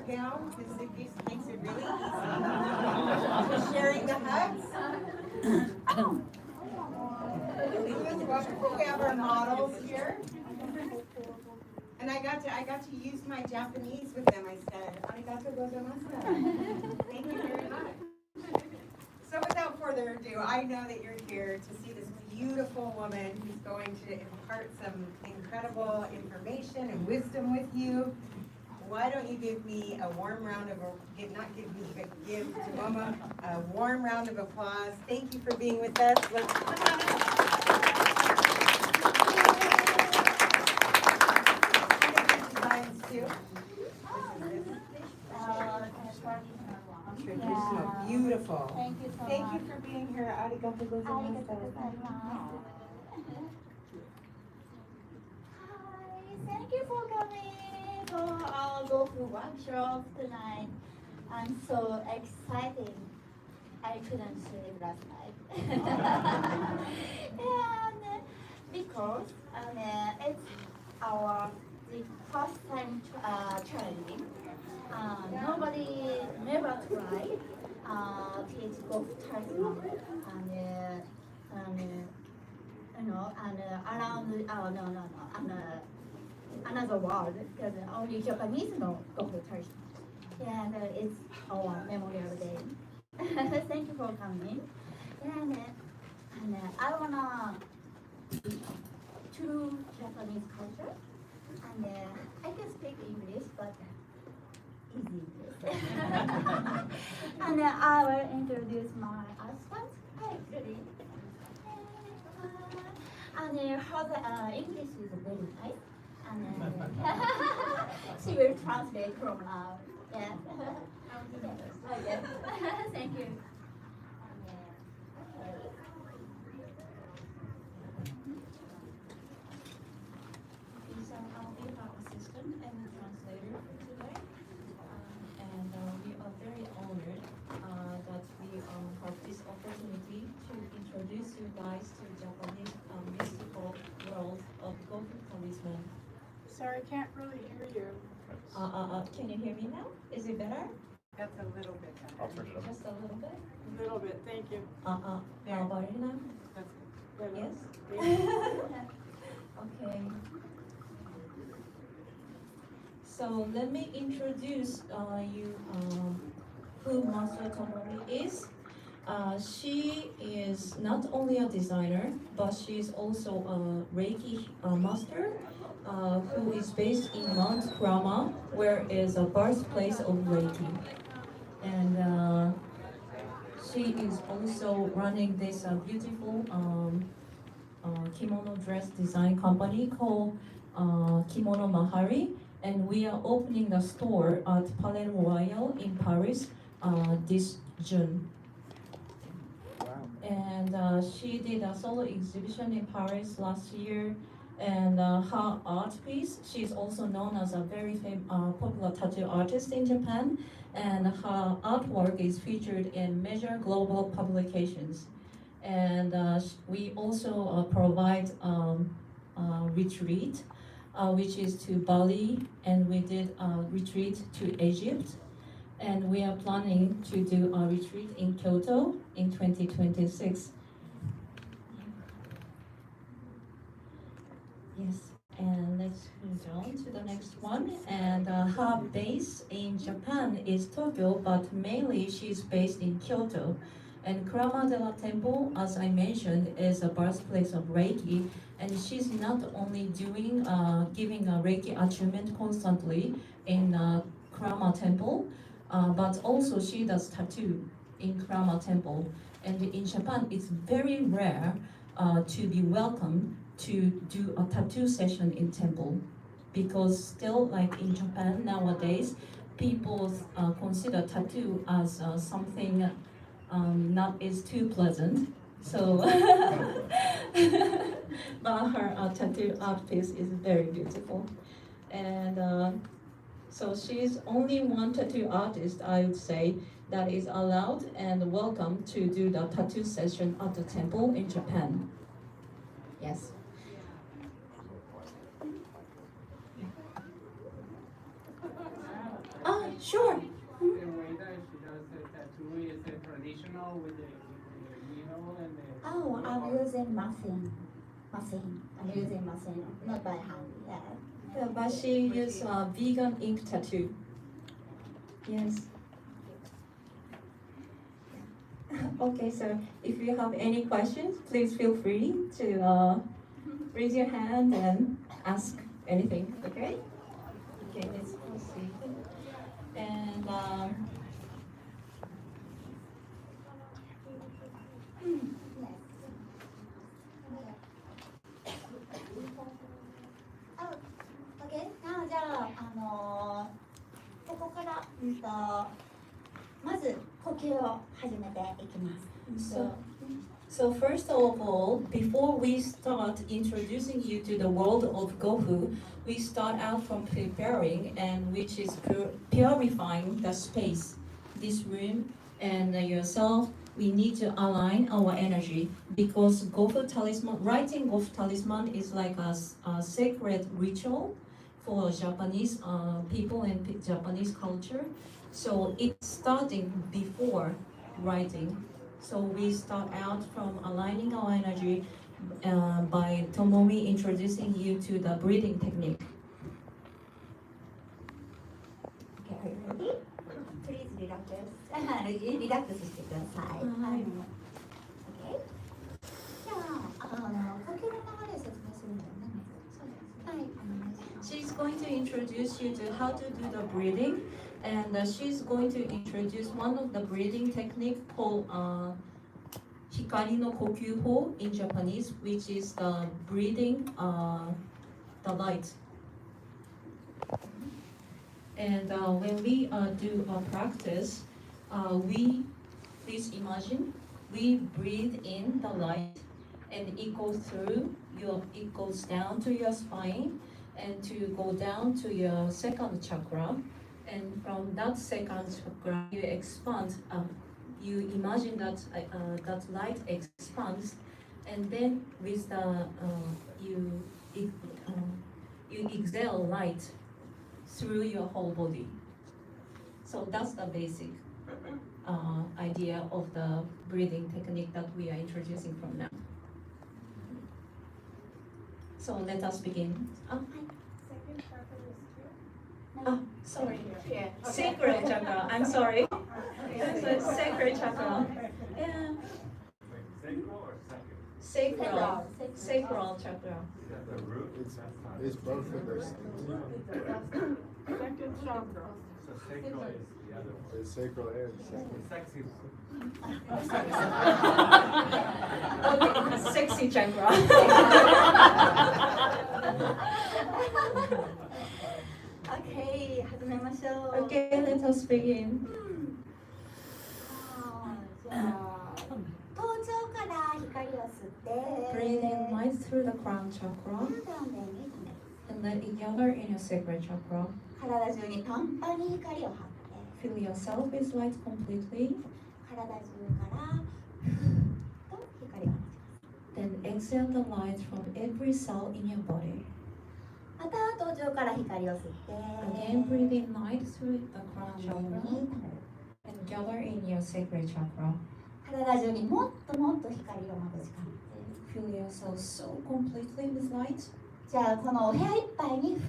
gown because it makes it really easy. Sharing the hugs. We have our models here. And I got to use my Japanese with them. I said, "Arigatou gozaimasu." Thank you very much. So without further ado, I know that you're here to see this beautiful woman who's going to impart some incredible information and wisdom with you. Why don't you give me a warm round of, give Tomomi a warm round of applause. Thank you for being with us. Let's come on. Too. Traditional, beautiful. Thank you so much. Thank you for being here. Arigatou gozaimasu. Hi, thank you for coming for our Gofu workshop tonight. I'm so excited. I couldn't sleep last night. And because it's our the first time challenging. Nobody never tried teach Gofu talisman and around another world because only Japanese know Gofu talisman. And it's our Memorial Day. Thank you for coming. And I wanna to Japanese culture. And I can speak English, but easy. And I will introduce my husband, actually. And her English is very nice. And she will translate from now. Yes. Yes. Thank you. I'll be our assistant and translator for today. And we are very honored that we have this opportunity to introduce you guys to Japanese mystical world of Gofu talisman. Sorry, can't really hear you. Can you hear me now? Is it better? That's a little bit better. I'll turn it up. Just a little bit? A little bit, thank you. How about it now? That's good. Yes? Thank you. Okay. So let me introduce you who Master Tomomi is. She is not only a designer, but she's also a Reiki master who is based in Mount Kurama, where is a birthplace of Reiki. And she is also running this beautiful kimono dress design company called Kimono Mahari. And we are opening a store at Palais Royal in Paris this June. Wow. And she did a solo exhibition in Paris last year. And her art piece, she's also known as a very popular tattoo artist in Japan. And her artwork is featured in major global publications. And we also provide retreat, which is to Bali, and we did a retreat to Egypt. And we are planning to do a retreat in Kyoto in 2026. Yes, and let's move on to the next one. And her base in Japan is Tokyo, but mainly she's based in Kyoto. And Kurama-dera Temple, as I mentioned, is a birthplace of Reiki. And she's not only doing giving a Reiki attunement constantly in Kurama Temple, but also she does tattoo in Kurama Temple. And in Japan, it's very rare to be welcomed to do a tattoo session in temple, because still, like in Japan nowadays, people consider tattoo as something not is too pleasant. So, but her tattoo art piece is very beautiful, and so she's only one tattoo artist, I would say, that is allowed and welcome to do the tattoo session at the temple in Japan. Yes. Sure. The way that she does the tattoo is traditional with the needle and the. Oh, I'm using machine. I'm using machine, not by hand. Yeah. Yeah, but she used vegan ink tattoo. Yes. Okay, so if you have any questions, please feel free to raise your hand and ask anything. Okay? Okay, let's proceed. And Okay, now じゃあ、ここから、まず呼吸を始めていきます。So first of all, before we start introducing you to the world of Gofu, we start out from preparing, and which is purifying the space, this room, and yourself. We need to align our energy because Gofu Talisman, writing Gofu Talisman is like a sacred ritual for Japanese people and Japanese culture. So it's starting before writing. So we start out from aligning our energy by Tomomi introducing you to the breathing technique. Okay, are you ready? Please relax. リラックスしてください。はい。Okay. じゃあ、呼吸の流れ説明するんだよね。はい、お願いします。 She's going to introduce you to how to do the breathing, and she's going to introduce one of the breathing technique called Hikari no Kokyuho in Japanese, which is the breathing the light. And when we do a practice, please imagine, we breathe in the light, and it goes down to your spine, and to go down to your second chakra, and from that second chakra you expand. You imagine that that light expands, and then with the you exhale light through your whole body. So that's the basic idea of the breathing technique that we are introducing from now. So let us begin. Sorry. Here. Sacral chakra. I'm sorry. So sacral chakra. Yeah. Sacral chakra. It's both of those. Second chakra. So sacral is the other one. It's sacral and sacral. Sexy Okay, sexy chakra. Okay, 始めましょう。 Okay, let us begin. じゃあ、頭頂から光を吸って、 Breathing light through the crown chakra どんどんね、 and let it gather in your sacral chakra. 体中にパンパンに光を張って、 Fill yourself with light completely. 体中からふーっと光を放ちます。 Then exhale the light from every cell in your body. また頭頂から光を吸って、 Again, breathing light through the crown 体中 chakra に and gather in your sacral chakra. 体中にもっともっと光をまぶしかめて、 Fill yourself so completely with light. じゃあこのお部屋いっぱいに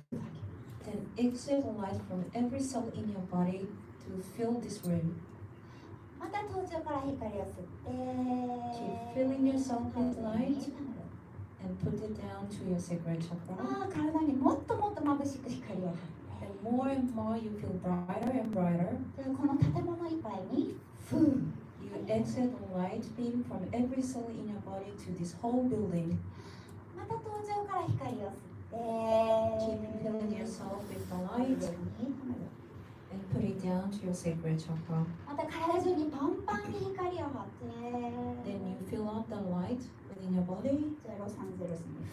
Then exhale the light from every cell in your body to fill this room. また頭頂から光を吸って、 Keep filling yourself with light and put it down to your sacral chakra. 体にもっともっと眩しく光を張って、 And more you feel brighter and brighter. でこの建物いっぱいにフー You exhale the light beam from every cell in your body to this whole building. また頭頂から光を吸って、 Keep filling yourself with the light and put it down to your sacral chakra. また体中にパンパンに光を張って、 Then you fill up the light within your body. じゃあロサンゼルスに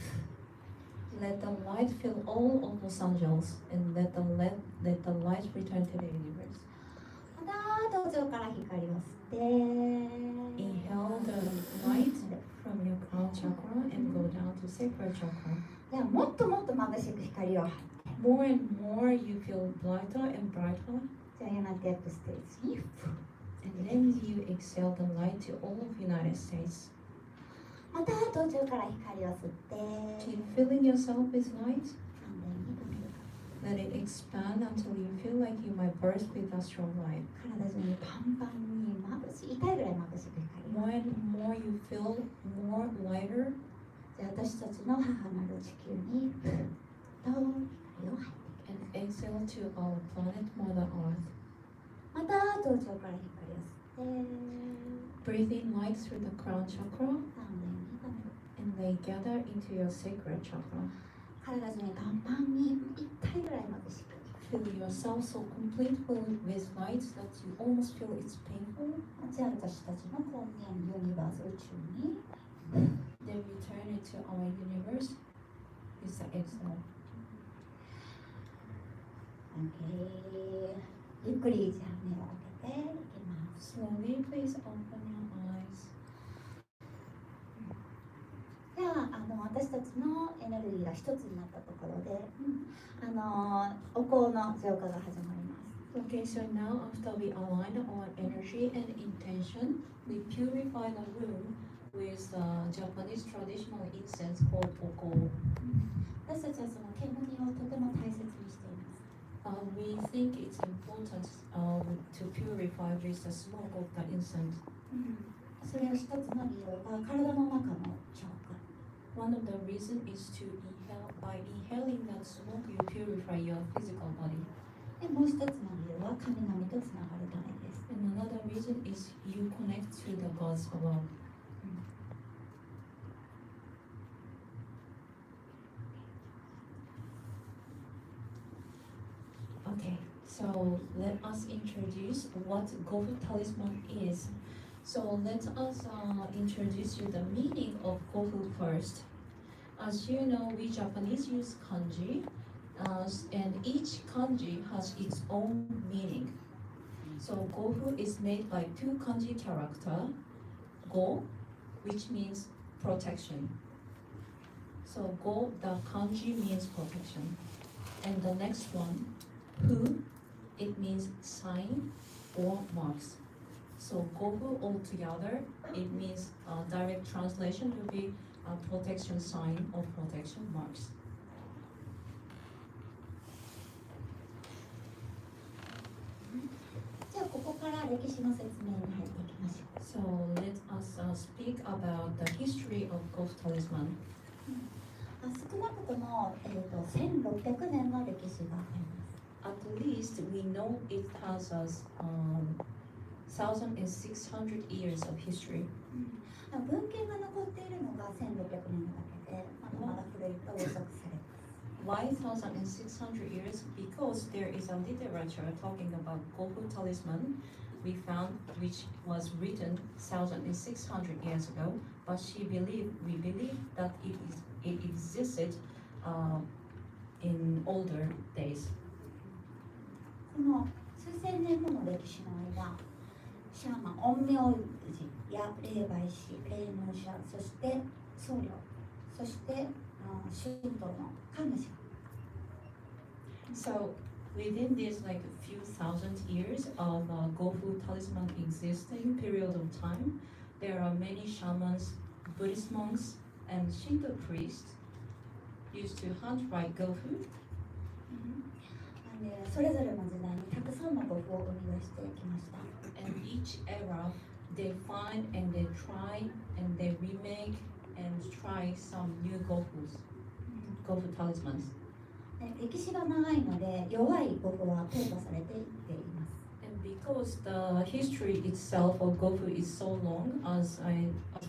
Let the light fill all of Los Angeles and let the light return to the universe. また頭頂から光を吸って、 Inhale the light from your crown chakra and go down to sacral chakra. じゃあもっともっと眩しく光を張って、 More and more you feel brighter and brighter. じゃあ United States に And then you exhale the light to all of United States. また途中から光を吸って Keep filling yourself with light. 完全に止める Let it expand until you feel like you might burst with a strong light. 体中にパンパンに眩しい痛いぐらい眩しく光が When more you feel more lighter, じゃあ私たちの母なる地球にふっと光を入って and exhale to our planet Mother Earth. また頭頂から光を吸って Breathe in light through the crown chakra, 完全に止める and they gather into your sacred chakra. 体中にパンパンに痛いぐらい眩しく Fill yourself so completely with light that you almost feel it's painful. じゃあ私たちの根源ユニバース宇宙に Then return it to our universe with the exhale. OK ゆっくりじゃあ目を開けていきます Slowly, please open your eyes. じゃあ私たちのエネルギーが一つになったところで、お香の浄化が始まります Okay, so now after we align our energy and intention, we purify the room with Japanese traditional incense called oko. 私たちはその煙をとても大切にしています We think it's important to purify with the smoke of the incense. それを一つの理由が体の中の浄化 One of the reasons is to inhale. By inhaling that smoke, you purify your physical body. でもう一つの理由は神々とつながるためです And another reason is you connect to the gods above. Okay, so let us introduce what Gofu Talisman is. So let us introduce you the meaning of Gofu first. As you know, we Japanese use kanji, and each kanji has its own meaning. So Gofu is made by two kanji characters, Go, which means protection. So Go, the kanji means protection. And the next one, Fu, it means sign or marks. So Gofu altogether, it means direct translation will be a protection sign or protection marks. じゃあここから歴史の説明に入っていきましょう So let us speak about the history of Gofu Talisman. 少なくとも、1600年の歴史があります At least we know it has us 1,600 years of history. 文献が残っているのが1600年だけでまだまだ古いと予測されます Why 1,600 years? Because there is a literature talking about Gofu Talisman we found, which was written 1,600 years ago. But we believe that it existed in older days. この数千年もの歴史の間シャーマン陰陽師や霊媒師霊能者そして僧侶そして神道の神主 So within this like a few thousand years of Gofu Talisman existing period of time, there are many shamans, Buddhist monks, and Shinto priests used to hunt by Gofu. でそれぞれの時代にたくさんの語符を生み出してきました And each era, they find and they try and they remake and try some new Gofus, Gofu talismans. で歴史が長いので弱い語符は淘汰されていっています And because the history itself of Gofu is so long, as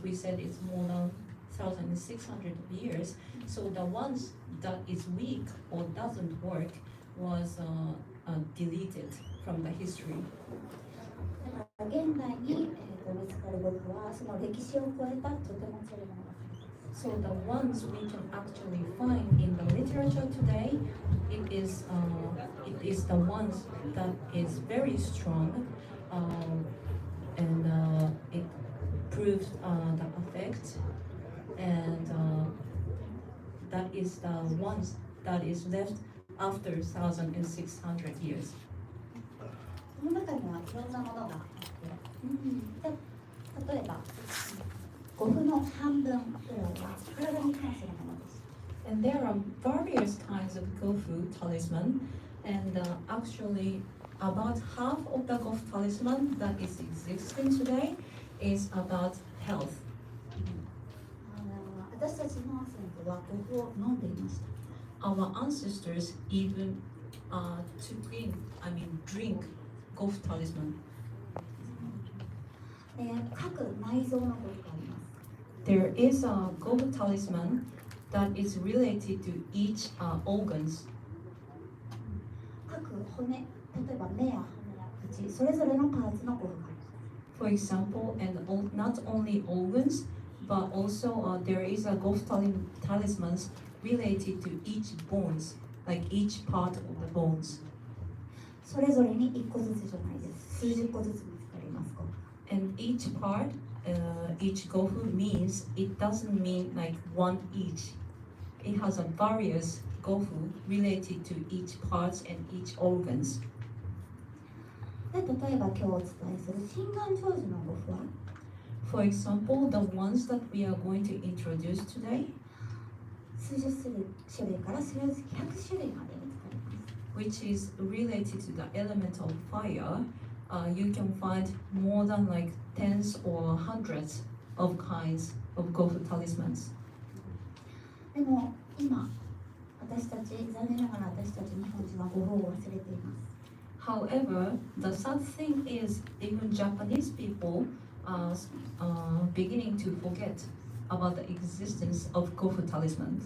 we said, it's more than 1,600 years. So the ones that is weak or doesn't work was deleted from the history. だから現代に、見つかる語符はその歴史を超えたとても強いものがあります So the ones we can actually find in the literature today, it is the ones that is very strong, and it proves the effect, and that is the ones that is left after 1,600 years. この中いろんなものがあって、で例えば5分の半分ぐらいは体に関するものです。 And there are various kinds of Gofu talisman, and actually about half of the Gofu talisman that is existing today is about health. 私たちの先祖は5分を飲んでいました。 Our ancestors even drink Gofu talisman. 各内臓の5分があります。 There is a Gofu talisman that is related to each organs. 各骨、例えば目や骨や口、それぞれのパーツの5分があります。 For example, and not only organs, but also there is a Gofu talismans related to each bones, like each part of the bones. それぞれに1個ずつじゃないです。数十個ずつ見つかります。 And each part, each Gofu means it doesn't mean like one each. It has a various Gofu related to each parts and each organs. で例えば今日お伝えする心願成就の5分は For example, the ones that we are going to introduce today, 数十種類から数百種類まで見つかります。 which is related to the element of fire, you can find more than like tens or hundreds of kinds of Gofu talismans. でも今私たち残念ながら私たち日本人は5分を忘れています。 However, the sad thing is even Japanese people are beginning to forget about the existence of Gofu talisman.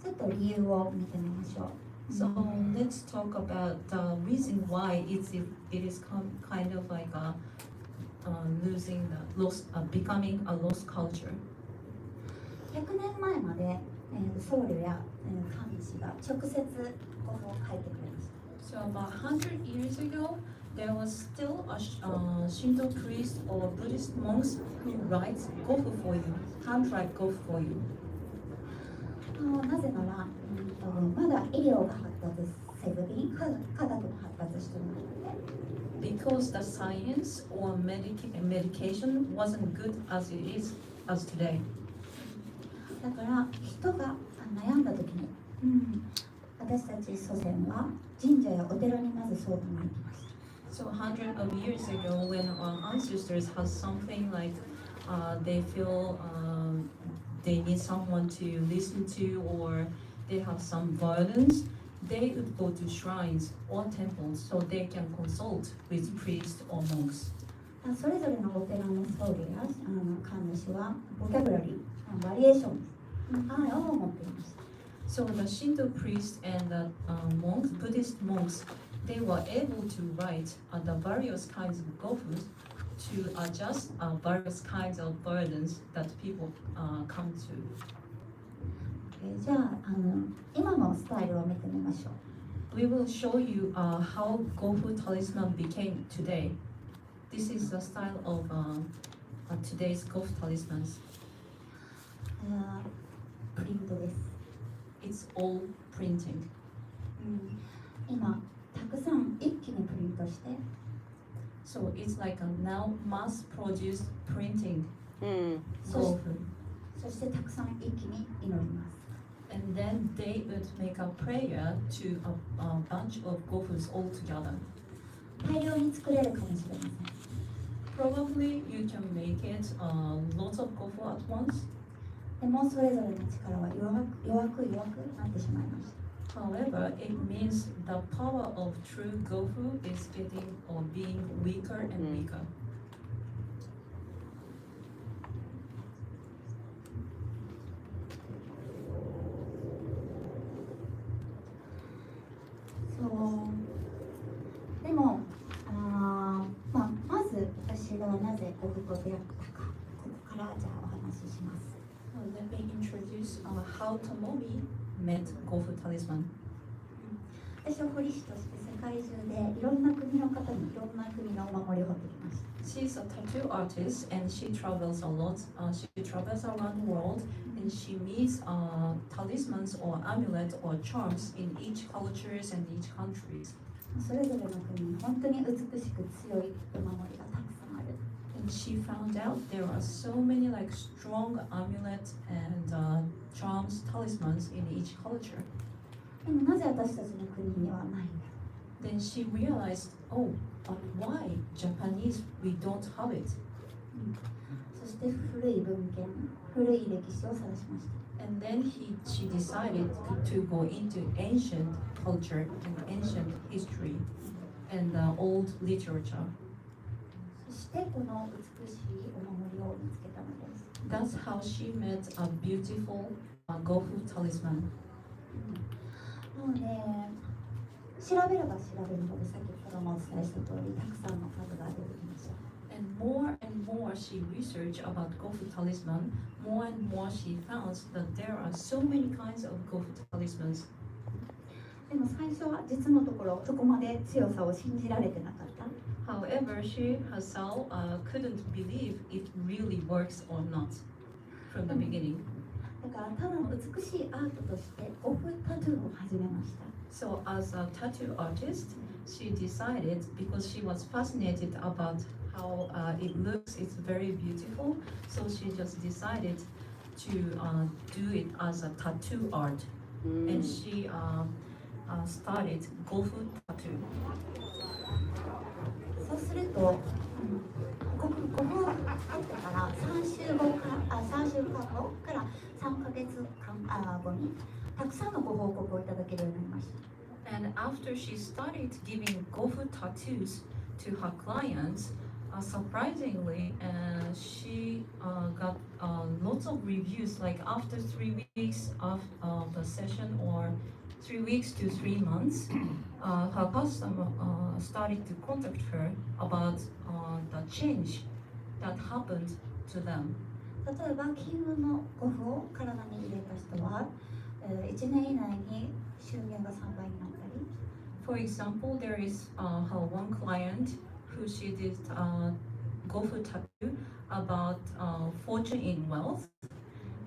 ちょっと理由を見てみましょう。 So let's talk about the reason why it is kind of like becoming a lost culture. 100年前まで、僧侶や、神師が直接5分を書いてくれました。 So about 100 years ago, there was still a Shinto priest or Buddhist monks who writes Gofu for you, handwrite Gofu for you. なぜなら、まだ医療が発達せずに科学も発達していなくて、 Because the science or medication wasn't good as it is as today. だから人が悩んだ時に、私たち祖先は神社やお寺にまず相談に行きました。 So hundreds of years ago, when our ancestors had something like they feel they need someone to listen to, or they have some burdens, they would go to shrines or temples so they can consult with priests or monks. それぞれのお寺の僧侶や神主はボキャブラリー、バリエーションを持っていました。 So the Shinto priests and the monks, Buddhist monks, they were able to write the various kinds of gofus to adjust various kinds of burdens that people come to. じゃあ、今のスタイルを見てみましょう。 We will show you how Gofu talisman became today. This is the style of today's Gofu talismans. プリントです。 It's all printing. 今、たくさん一気にプリントして、 So it's like a now mass-produced printing そ Gofu. してたくさん一気に祈ります。 And then they would make a prayer to a bunch of Gofus all together. 大量に作れるかもしれません。 Probably you can make it lots of Gofu at once. でもそれぞれの力は弱くなってしまいました。 However, it means the power of true Gofu is getting or being weaker and weaker. でもまず私がなぜゴフと出会ったか、ここからじゃあお話しします。 Let me introduce how Tomomi met Gofu talisman. 私は彫り師として世界中でいろんな国の方にいろんな国のお守りを彫ってきました。 She's a tattoo artist and she travels a lot. She travels around the world and she meets talismans or amulets or charms in each cultures and each countries. それぞれの国に本当に美しく強いお守りがたくさんある。 And she found out there are so many like strong amulets and charms, talismans in each culture. でもなぜ私たちの国にはないんだ。 Then she realized, oh, but why Japanese we don't have it? そして古い文献、古い歴史を探しました。 And then she decided to go into ancient culture and ancient history and old literature. そしてこの美しいお守りを見つけたのです。 That's how she met a beautiful Gofu talisman. もうね、調べれば調べるほど先ほどもお伝えした通りたくさんの数が出てきました。 And more she researched about Gofu talisman, more and more she found that there are so many kinds of Gofu talismans. でも最初は実のところそこまで強さを信じられてなかった。 However, she herself couldn't believe it really works or not from the beginning. だからただの美しいアートとしてゴフタトゥーを始めました。 So as a tattoo artist, she decided, because she was fascinated about how it looks, it's very beautiful, so she just decided to do it as a tattoo art. And she started Gofu tattoo. そうすると、ゴフを買ってから3週間後から3ヶ月間後にたくさんのご報告をいただけるようになりました。 And after she started giving Gofu tattoos to her clients, surprisingly, she got lots of reviews. Like after 3 weeks of the session, or 3 weeks to 3 months, her customer started to contact her about the change that happened to them. 例えば金運のゴフを体に入れた人は、1年以内に収入が3倍になったり、 For example, there is her one client who she did Gofu tattoo about fortune in wealth,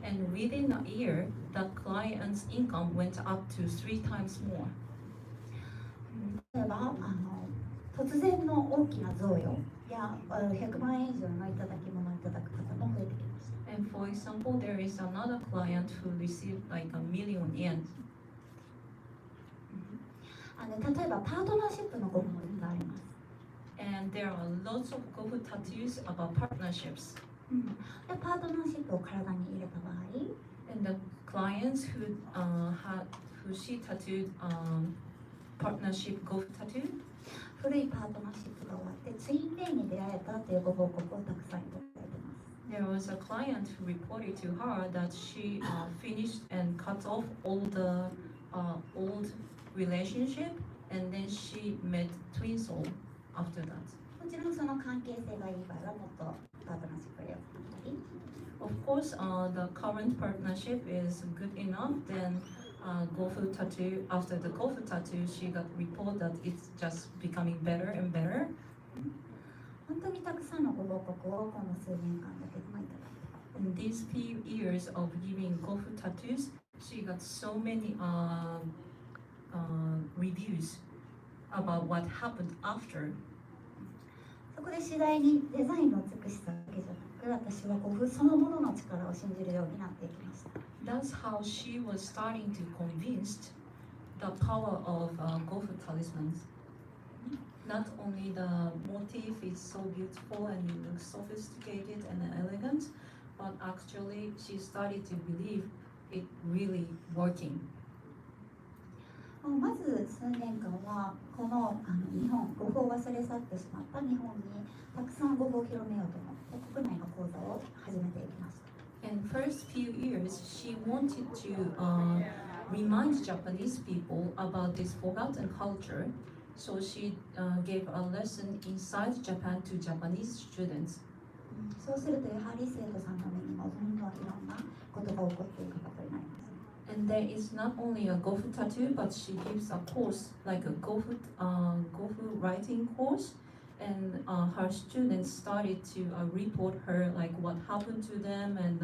and within a year, the client's income went up to 3 times more. 例えば突然の大きな贈与や100万円以上のいただき物をいただく方も増えてきました。 And for example, there is another client who received like 1,000,000 yen. 例えばパートナーシップのごもりがあります。 And there are lots of Gofu tattoos about partnerships. でパートナーシップを体に入れた場合、 And the clients who she tattooed partnership Gofu tattoo, 古いパートナーシップが終わってツインレイに出会えたというご報告をたくさんいただいてます。 there was a client who reported to her that she finished and cut off all the old relationship, and then she met twin soul after that. もちろんその関係性がいい場合はもっとパートナーシップをやったり、 Of course, the current partnership is good enough. Then Gofu tattoo, after the Gofu tattoo, she got report that it's just becoming better and better. 本当にたくさんのご報告をこの数年間だけでもいただいて、 In these few years of giving Gofu tattoos, she got so many reviews about what happened after. そこで次第にデザインの美しさだけじゃなく、私はゴフそのものの力を信じるようになっていきました。 That's how she was starting to convince the power of Gofu talismans. Not only the motif is so beautiful and it looks sophisticated and elegant, but actually she started to believe it really working. まず数年間はこの日本ゴフを忘れ去ってしまった日本にたくさんゴフを広めようと思って国内の講座を始めていきました。 In first few years, she wanted to remind Japanese people about this forgotten culture. So she gave a lesson inside Japan to Japanese students. そうするとやはり生徒さんの目にもどんどんいろんなことが起こっていくことになります。 And there is not only a Gofu tattoo, but she gives a course, like a Gofu writing course. And her students started to report her like what happened to them and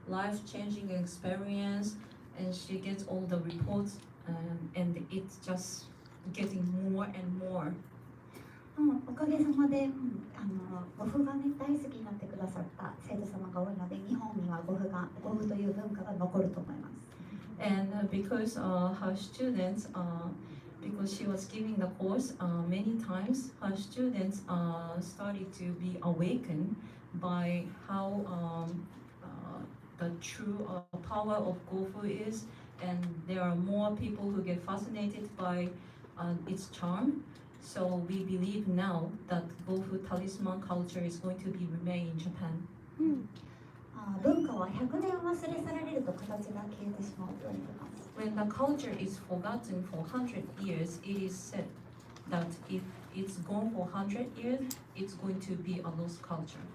life-changing experience. And she gets all the reports, and it just getting more and more. おかげさまで、ゴフがね大好きになってくださった生徒様が多いので、日本にはゴフという文化が残ると思います。And because her students, because she was giving the course many times, her students started to be awakened by how the true power of Gofu is, and there are more people who get fascinated by its charm. So we believe now that Gofu talisman culture is going to be remain in Japan. 文化は100年忘れ去られると形が消えてしまうと言われています。When the culture is forgotten for 100 years, it is said that if it's gone for 100 years, it's going to be a lost culture.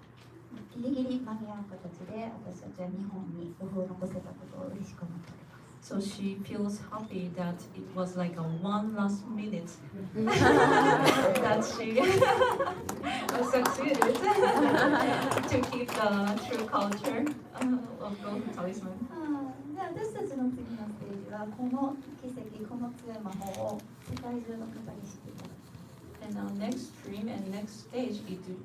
ギリギリ間に合う形で私たちは日本にゴフを残せたことを嬉しく思っております。So she feels happy that it was like a one last minute that she succeeded to keep the true culture of Gofu talisman. で私たちの次のステージはこの奇跡、この強い魔法を世界中の方に知っていただき And our next stream and next stage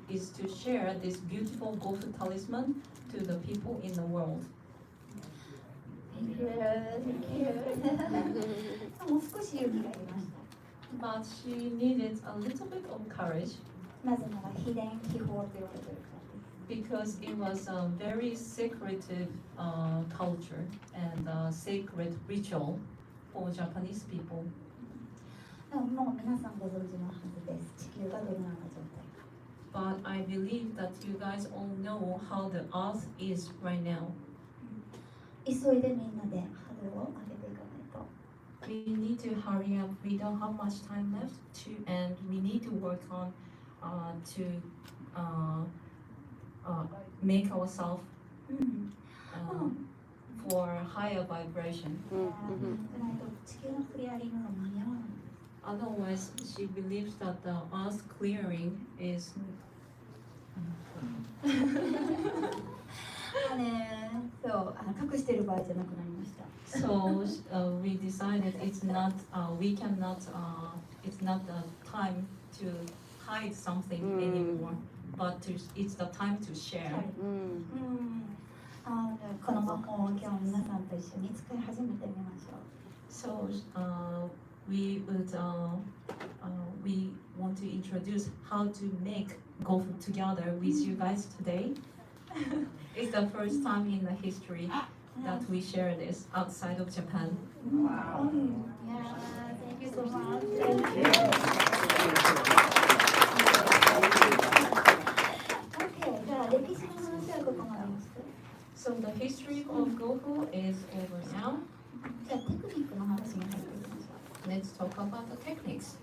is to share this beautiful Gofu talisman to the people in the world. もう少し勇気がいりました。 But she needed a little bit of courage なぜなら秘伝秘法と言われているからです。 because it was a very secretive culture and a sacred ritual for Japanese people. でももう皆さんご存知のはずです。地球がどのような状態か。 But I believe that you guys all know how the earth is right now. 急いでみんなでハードルを上げていかないと。 We need to hurry up. We don't have much time left and we need to work on to make ourselves うん for higher vibration. でないと地球のクリアリングが間に合わない。 Otherwise, she believes that the earth clearing is そう隠してる場合じゃなくなりました。 so. We decided it's not. We cannot. It's not the time to hide something anymore, but it's the time to share. この魔法を今日皆さんと一緒に使い始めてみましょう。 So we want to introduce how to make Gofu together with you guys today. It's the first time in the history that we share this outside of Japan. Wow. Yeah, thank you so much. Okay, じゃあ歴史の話はここまでにして。 So the history of Gofu is over now. じゃあテクニックの話に入っていきましょう。 Let's talk about the techniques.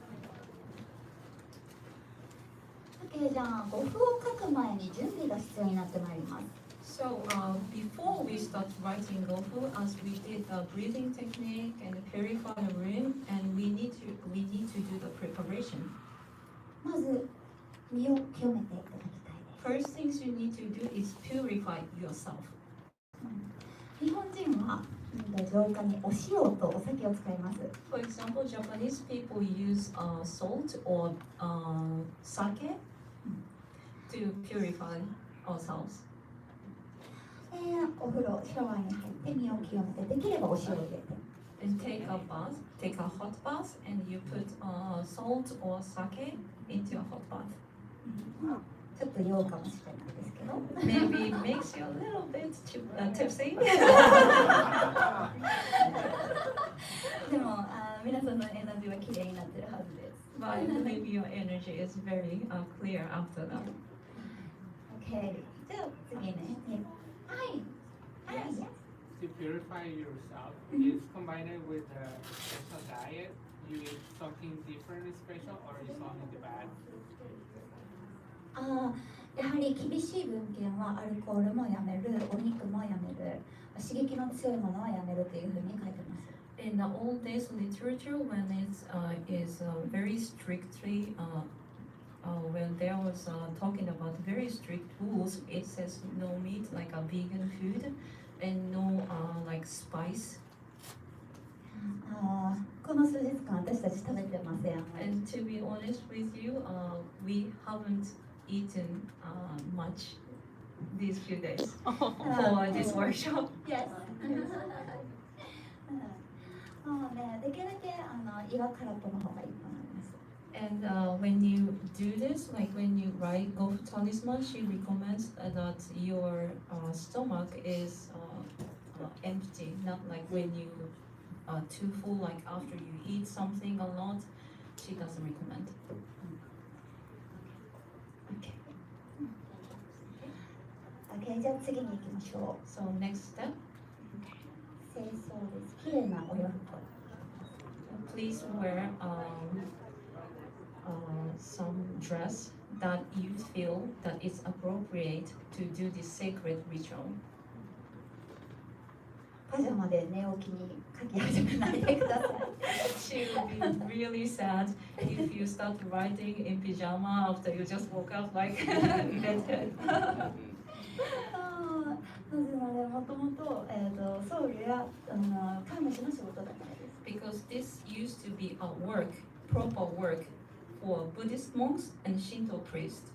Okay, じゃあ語符を書く前に準備が必要になってまいります。 So before we start writing Gofu, as we did the breathing technique and purify the room, and we need to do the preparation. まず身を清めていただきたいです。 First things you need to do is purify yourself. 日本人は浄化にお塩とお酒を使います。 For example, Japanese people use salt or sake to purify ourselves. お風呂、シャワーに入って身を清めて、できればお塩を入れて。 And take a hot bath, and you put salt or sake into your hot bath. ちょっと酔うかもしれないですけど。 Maybe it makes you a little bit tipsy. でも皆さんのエナジーはきれいになってるはずです。 But I believe your energy is very clear after that. OK。じゃあ次ね。はい。はい。 To purify yourself is combined with a special diet. You eat something different special or is only the bad? やはり厳しい文献はアルコールもやめる、お肉もやめる、刺激の強いものはやめるというふうに書いてます。 In the old days literature, when it is very strictly, when there was talking about very strict rules, it says no meat like a vegan food and no like spice. この数日間私たち食べてません。 And to be honest with you, we haven't eaten much these few days for this workshop. Yes. もうね、できるだけ胃は空っぽの方がいいと思います。 And when you do this, like when you write Gofu Talisman, she recommends that your stomach is empty, not like when you are too full, like after you eat something a lot. She doesn't recommend. Okay. Okay, じゃあ次に行きましょう。 So next step, 清掃です。綺麗なお洋服。 please wear some dress that you feel that is appropriate to do this sacred ritual. パジャマで寝起きに書き始めないでください。 She will be really sad if you start writing in pajama after you just woke up like bedhead. なぜならもともと僧侶や神主の仕事だからです。 Because this used to be a work, proper work for Buddhist monks and Shinto priests.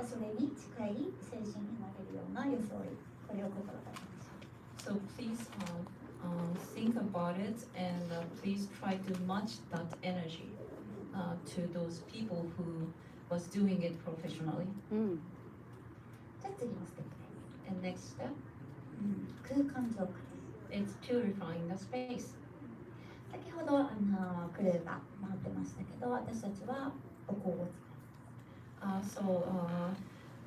それに近い精神になれるような装い、これを心がけましょう。 So please think about it and please try to match that energy to those people who was doing it professionally. じゃあ次のステップです。 And next step, 空間浄化です。 it's purifying the space. 先ほどクルーが回ってましたけど、私たちはお香を使います。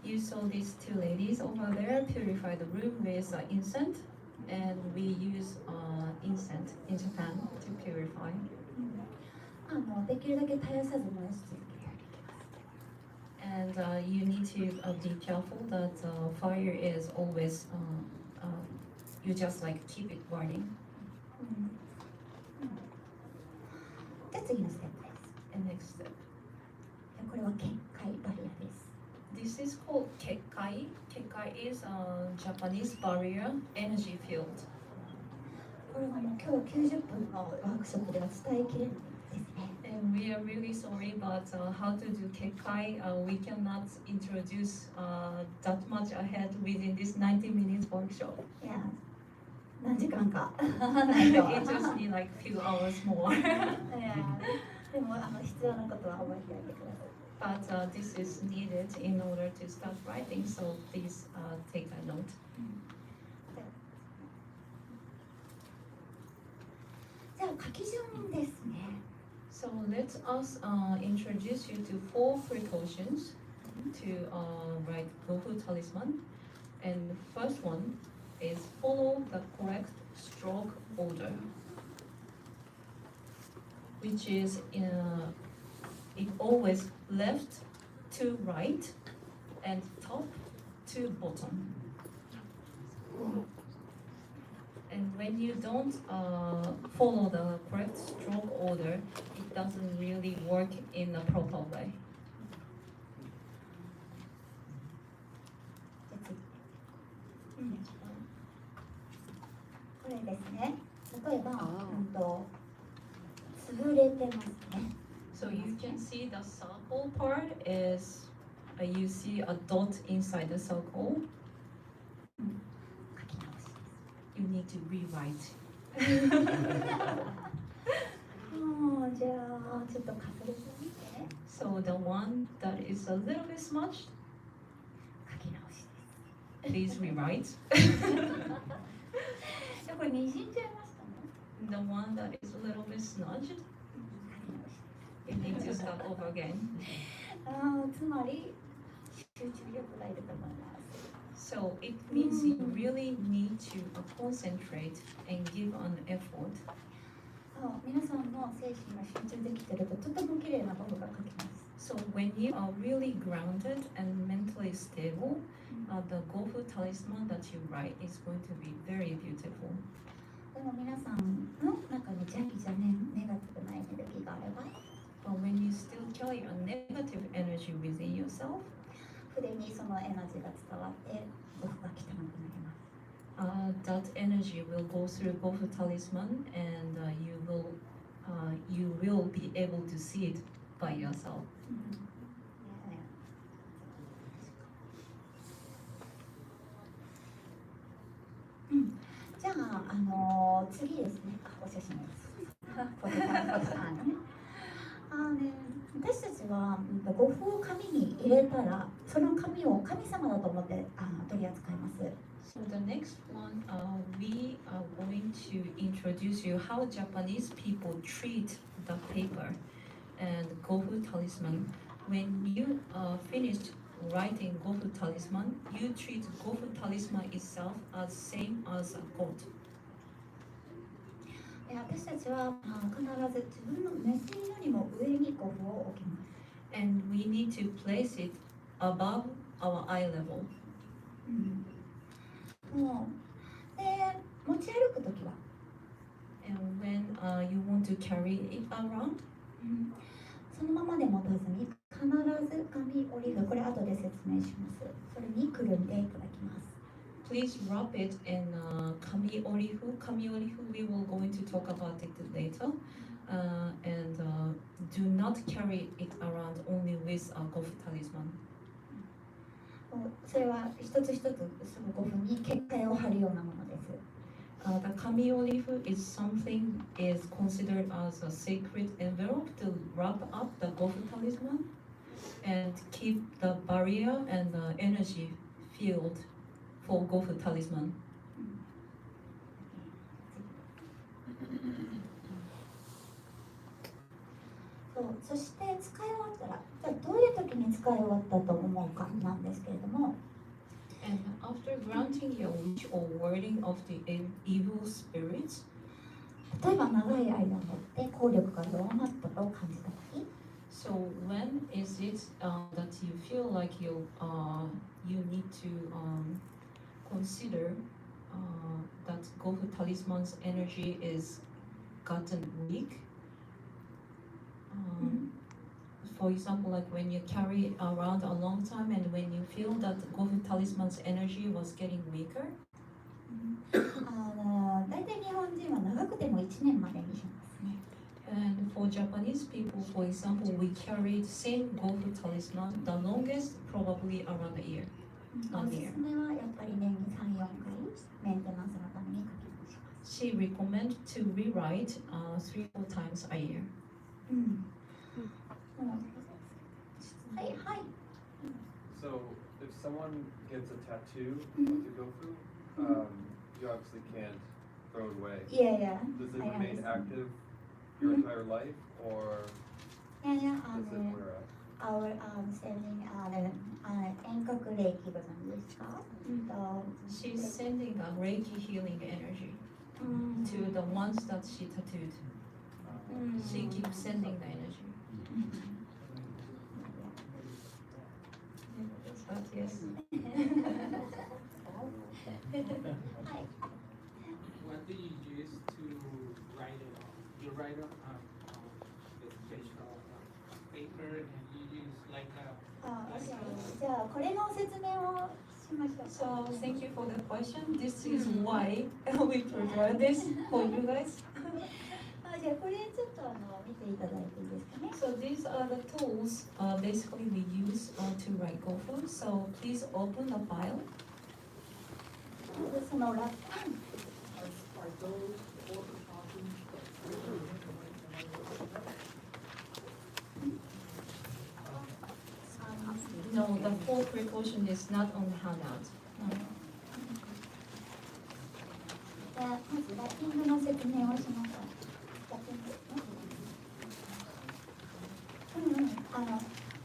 You saw these two ladies over there purify the room with incense, and we use incense in Japan to purify. できるだけ絶やさず燃やし続ける。 And you need to be careful that fire is always you just like keep it burning. じゃあ次のステップです。 And next step, これは結界バリアです。 this is called KEKKAI. KEKKAI is a Japanese barrier energy field. これはもう今日90分のワークショップでは伝えきれないですね。 And we are really sorry, but how to do KEKKAI, we cannot introduce that much ahead within this 90 minutes workshop. いや、何時間か。 It just need like few hours more. いやでも必要なことは覚えておいてください。 But this is needed in order to start writing, so please take a note. じゃあ書き順ですね。 So let us introduce you to 4 precautions to write Gofu Talisman. And the first one is follow the correct stroke order, which is it always left to right and top to bottom. And when you don't follow the correct stroke order, it doesn't really work in a proper way. これですね。例えば、潰れてますね。 So you can see the circle part is you see a dot inside the circle. 書き直し。 You need to rewrite. じゃあちょっとかすれてみて。 So the one that is a little bit smudged, 書き直しです。 please rewrite. これにじんじゃいましたね。 The one that is a little bit smudged, 書き直し。 you need to start over again. つまり集中力がいると思います。 So it means you really need to concentrate and give an effort. 皆さんの精神が集中できてるととても綺麗なものが書けます。 So when you are really grounded and mentally stable, the Gofu Talisman that you write is going to be very beautiful. でも皆さんの中に邪気じゃねネガティブなエネルギーがあれば、 But when you still carry a negative energy within yourself, 筆にそのエナジーが伝わって僕が汚くなります。that energy will go through Gofu Talisman, and you will be able to see it by yourself. じゃあ、次ですね。お写真です。私たちは語符を紙に入れたら、その紙を神様だと思って取り扱います。So the next one, we are going to introduce you how Japanese people treat the paper and Gofu Talisman. When you finished writing Gofu Talisman, you treat Gofu Talisman itself as same as a god. 私たちは必ず自分の目線よりも上に語符を置きます。And we need to place it above our eye level. で、持ち歩くときは、And when you want to carry it around, そのままで持たずに必ず紙折り符、これ後で説明します。それにくるんでいただきます。please wrap it in KAMI-ORI-FU. KAMI-ORI-FU, we will going to talk about it later. And do not carry it around only with a Gofu talisman. それは一つ一つその語符に結界を貼るようなものです。The KAMI-ORI-FU is something is considered as a sacred envelope to wrap up the Gofu talisman and keep the barrier and the energy field for Gofu talisman. そして使い終わったら、じゃあどういう時に使い終わったと思うかなんですけれども、And after granting your wish or wording of the evil spirits, 例えば長い間持って効力が弱まったと感じた時、 so when is it that you feel like you need to consider that Gofu talisman's energy is gotten weak? For example, like when you carry it around a long time and when you feel that Gofu talisman's energy was getting weaker, 大体日本人は長くても1年までにしますね。 and for Japanese people, for example, we carried same Gofu talisman the longest probably around a year. おすすめはやっぱり年に3、4回メンテナンスのために書き直します。 She recommend to rewrite 3-4 times a year. はいはい。 So if someone gets a tattoo of the Gofu, you obviously can't throw it away. いやいや。 Does it I remain understand. active your entire life, or いやいや、 does it wear out? our sending 遠隔霊気ご存知ですか？ She's sending a Reiki healing energy to the ones that she tattooed. She keeps sending the energy. But yes. What do you use to write it on? You write it on the special paper and you use like a じゃあこれの説明をしましょう。 So thank you for the question. This is why we prepare this for you guys. じゃあこれちょっと見ていただいていいですかね。 So these are the tools basically we use to write Gofu. So please open the file. そのラップ No, the full precaution is not on the handout. じゃあまずラッピングの説明をします。ラッピング。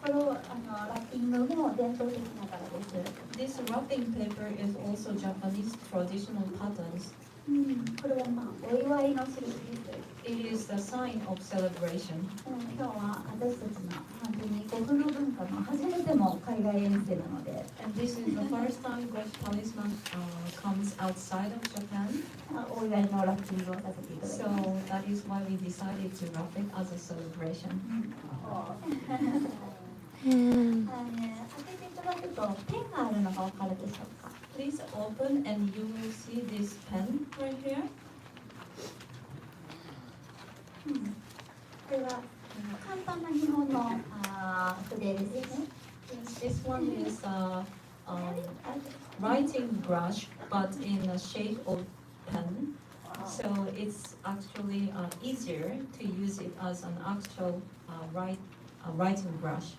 このラッピングも伝統的な柄です。 This wrapping paper is also Japanese traditional patterns. これはお祝いの印です。 It is the sign of celebration. 今日は私たちの本当に古風の文化の初めての海外遠征なので、 And this is the first time Gofu talisman comes outside of Japan. お祝いのラッピングをさせていただき So ます。 that is why we decided to wrap it as a celebration. 開けていただくとペンがあるのがわかるでしょうか。please open and you will see this pen right here. これは簡単な日本の筆ですね。 Yes, this one is writing brush, but in the shape of pen. So it's actually easier to use it as an actual writing brush.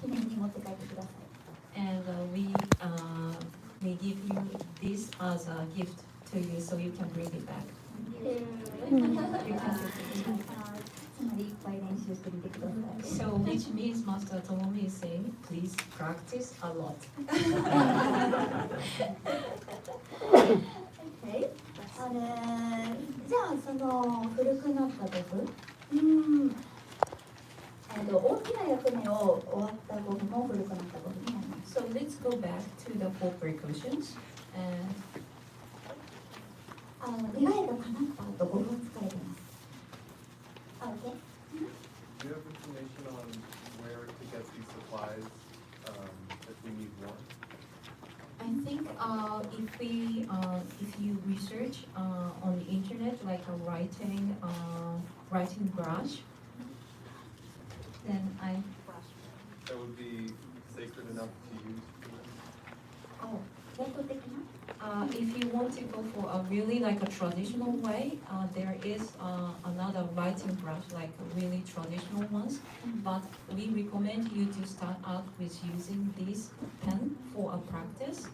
記念に持って帰ってください。 And we give you this as a gift to you, so you can bring it back. You can take it. つまりいっぱい練習してみてください。 So which means Master Tomomi is saying, please practice a lot. Okay. じゃあその古くなったゴフ、大きな役目を終わったゴフも古くなったゴフになります。 So let's go back to the four precautions. And 願いが叶った後ゴフを使えてます。Okay. Do you have information on where to get these supplies if we need more? I think if you research on the internet like a writing brush, then That would be sacred enough to use for them? 伝統的な if you want to go for a really like a traditional way, there is another writing brush like really traditional ones, but we recommend you to start out with using this pen for a practice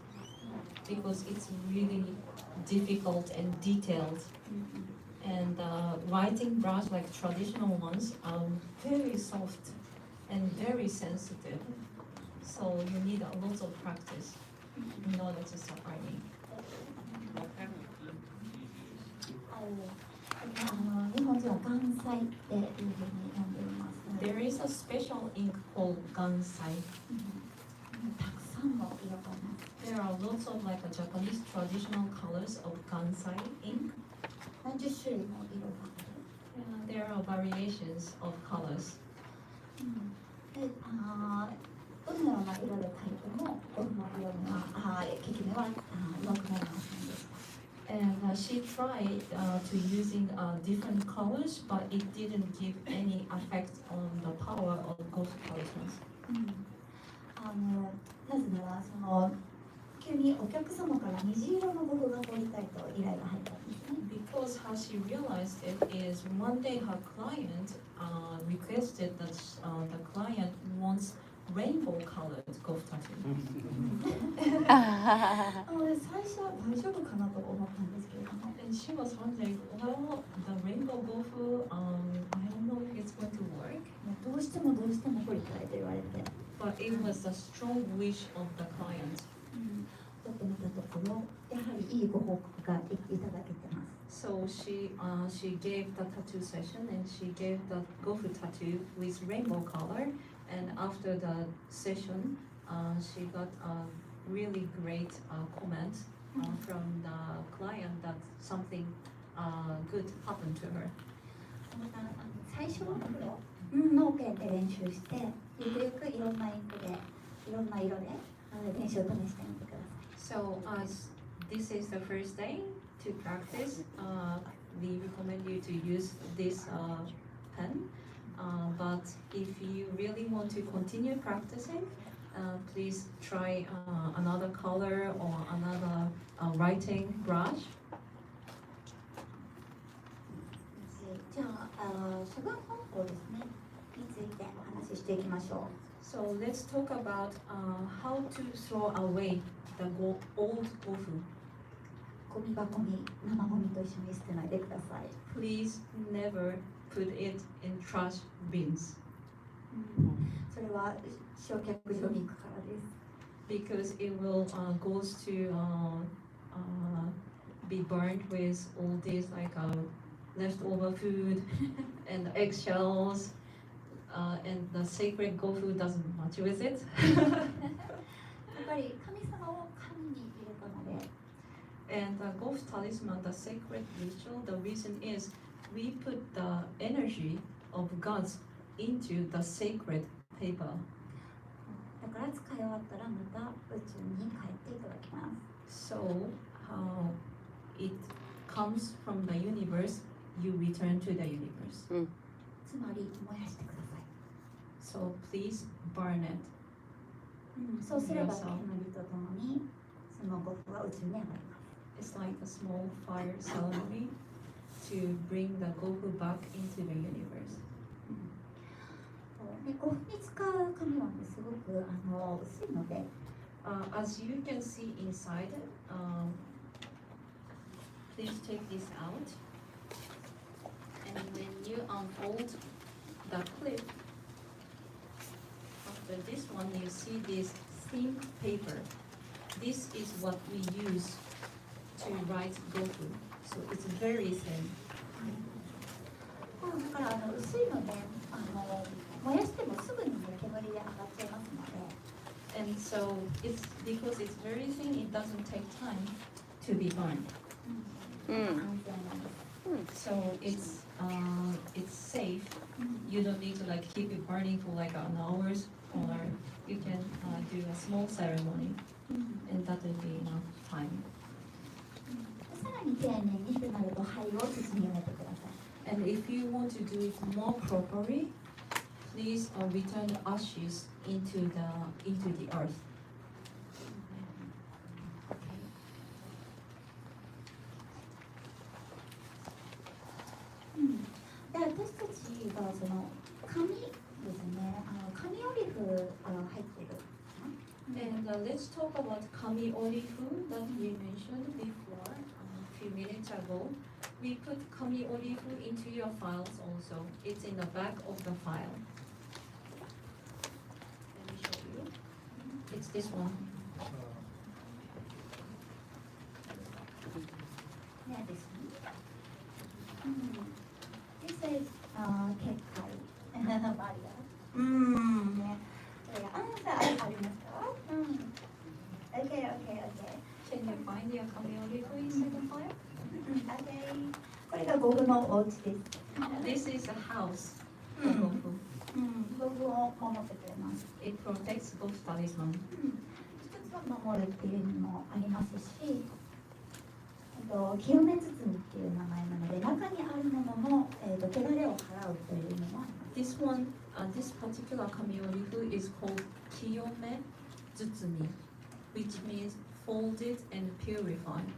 because it's really difficult and detailed. And writing brush like traditional ones are very soft and very sensitive, so you need a lot of practice in order to start writing. What kind of ink do you use? 日本人は岩彩っていうふうに呼んでいます。 There is a special ink called gansai. たくさんの色があります。 There are lots of like a Japanese traditional colors of gansai ink. 何十種類も色がある。 There are variations of colors. でどのような色で描いてもゴフの色には効き目は良くなるはずなんです。 And she tried to using different colors, but it didn't give any effect on the power of Gofu talismans. なぜならその急にお客様から虹色のゴフが彫りたいと依頼が入ったんですね。 Because how she realized it is one day her client requested that the client wants rainbow colored Gofu tattoo. 最初は大丈夫かなと思ったんですけれども、 And she was wondering, well, the rainbow Gofu, I don't know if it's going to work. どうしても彫りたいと言われて、 But it was the strong wish of the client. 撮ってみたところ、やはりいいご報告がいただけてます。 So she gave the tattoo session and she gave the Gofu tattoo with rainbow color. And after the session, she got a really great comment from the client that something good happened to her. また最初の頃、農家で練習して、ゆくゆくいろんなインクで、いろんな色で練習を試してみてください。 So this is the first day to practice. We recommend you to use this pen. But if you really want to continue practicing, please try another color or another writing brush. じゃあ、処分方法ですね。についてお話ししていきましょう。 So let's talk about how to throw away the old Gofu. ゴミ箱に生ゴミと一緒に捨てないでください。 Please never put it in trash bins それは焼却場に行くからです。 because it will goes to be burned with all these like leftover food and eggshells, and the sacred Gofu doesn't match with it. やっぱり神様を神に入れたので、 And the Gofu talisman, the sacred ritual, the reason is we put the energy of gods into the sacred paper. だから使え終わったらまた宇宙に帰っていただきます。 So it comes from the universe, you return to the universe. つまり燃やしてください。 So please burn it. そうすれば煙とともにそのゴフは宇宙に上がります。 It's like a small fire ceremony to bring the Gofu back into the universe. でゴフに使う紙はねすごく薄いので、 As you can see inside, please take this out. And when you unfold the clip, after this one, you see this thin paper. This is what we use to write Gofu. So it's very thin. だから薄いので燃やしてもすぐにね煙で上がっちゃいますので、 And so it's because it's very thin, it doesn't take time to be burned. 安全なんです。 So it's safe. You don't need to like keep it burning for like an hours, or you can do a small ceremony, and that will be enough time. さらに丁寧にしてなると灰を包み埋めてください。 And if you want to do it more properly, please return the ashes into the earth. で私たちがその紙ですね、紙オリーブ入ってる。 And let's talk about KAMI-ORI-FU that we mentioned before a few minutes ago. We put KAMI-ORI-FU into your files also. It's in the back of the file. Let me show you. It's this one. ねですね。This is KEKKAI barrier. ね。これアンサーありますか？Okay, okay, okay. Can you find your KAMI-ORI-FU inside the file? Okay. これがゴフのお家です。 This is a house for Gofu. ゴフを守ってくれます。 It protects Gofu talisman. 一つは守るっていう意味もありますし、清め包むっていう名前なので、中にあるものの、汚れを払うという意味もあります。 This one, this particular KAMI-ORI-FU is called Kiyome Zutsumi, which means folded and purified.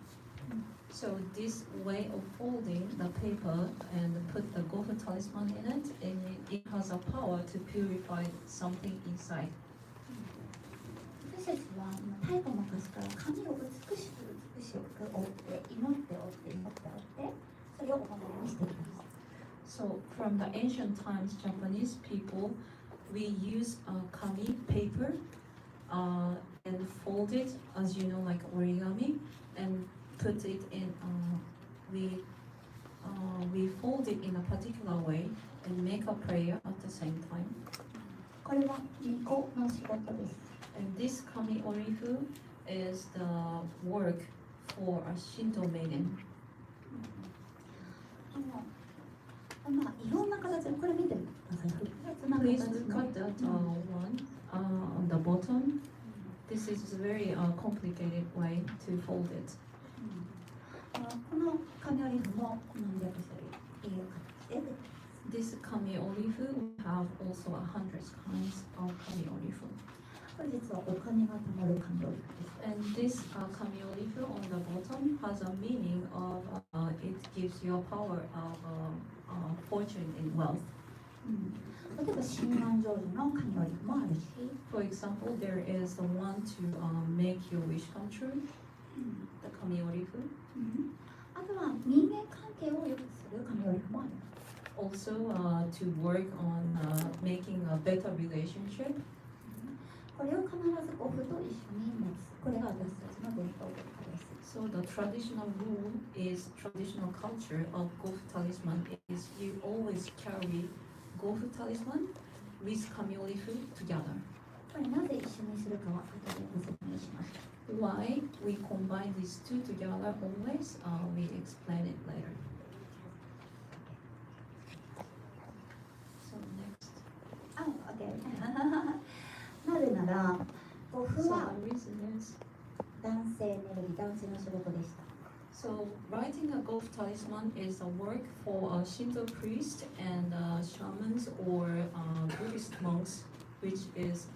So this way of folding the paper and put the Gofu talisman in it, and it has a power to purify something inside. 私たちは太古昔から髪を美しく折って祈ってそれをお守りにしています。 So from the ancient times, Japanese people, we use kami paper and fold it, as you know, like origami, and put it in. We fold it in a particular way and make a prayer at the same time. これは巫女の仕事です。 And this KAMI-ORI-FU is the work for a Shinto maiden. いろんな形でこれ見てください。複雑な Please 形 look at that one on the bottom. This is a very complicated way to fold it. この紙折り符も何百種類いう形で出てます。 This KAMI-ORI-FU, we have also 100 kinds of KAMI-ORI-FU. これ実はお金が貯まる紙折り符です。 And this KAMI-ORI-FU on the bottom has a meaning of it gives you a power of fortune and wealth. 例えば新願成就の紙折り符もあるし、 For example, there is the one to make your wish come true, the KAMI-ORI-FU. あとは人間関係を良くする紙折り符もあります。 Also to work on making a better relationship. これを必ずゴフと一緒に持つ。これが私たちの伝統文化です。 So the traditional rule is traditional culture of Gofu talisman is you always carry Gofu talisman with KAMI-ORI-FU together. これなぜ一緒にするかは後でご説明します。 Why we combine these two together always, we explain it later. So next. OK なぜならゴフ So は the reason is 男性エネルギー、男性の仕事でした。 so writing a Gofu talisman is a work for a Shinto priest and shamans or Buddhist monks, which is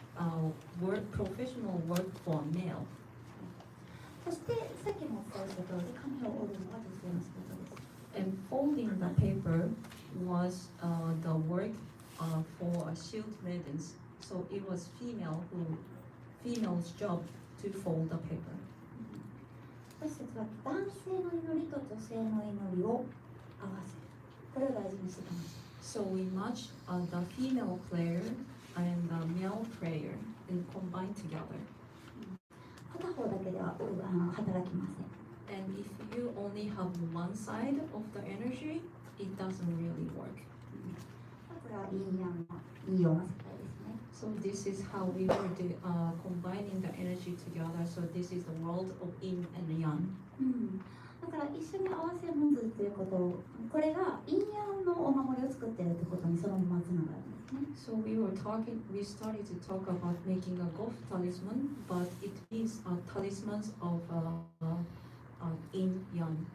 professional work for a male. そしてさっきもお伝えした通り、紙を折るのは女性の仕事です。 And folding the paper was the work for shield maidens. So it was female's job to fold the paper. 私たちは男性の祈りと女性の祈りを合わせる。これを大事にしてきました。 So we matched the female prayer and the male prayer and combined together. 片方だけでは働きません。 And if you only have one side of the energy, it doesn't really work. これは陰陽のいいような世界ですね。 So this is how we were combining the energy together. So this is the world of yin and yang. だから一緒に合わせ持つということを、これが陰陽のお守りを作っているということにそのままつながるんですね。 So we started to talk about making a Gofu talisman, but it means talismans of yin yang.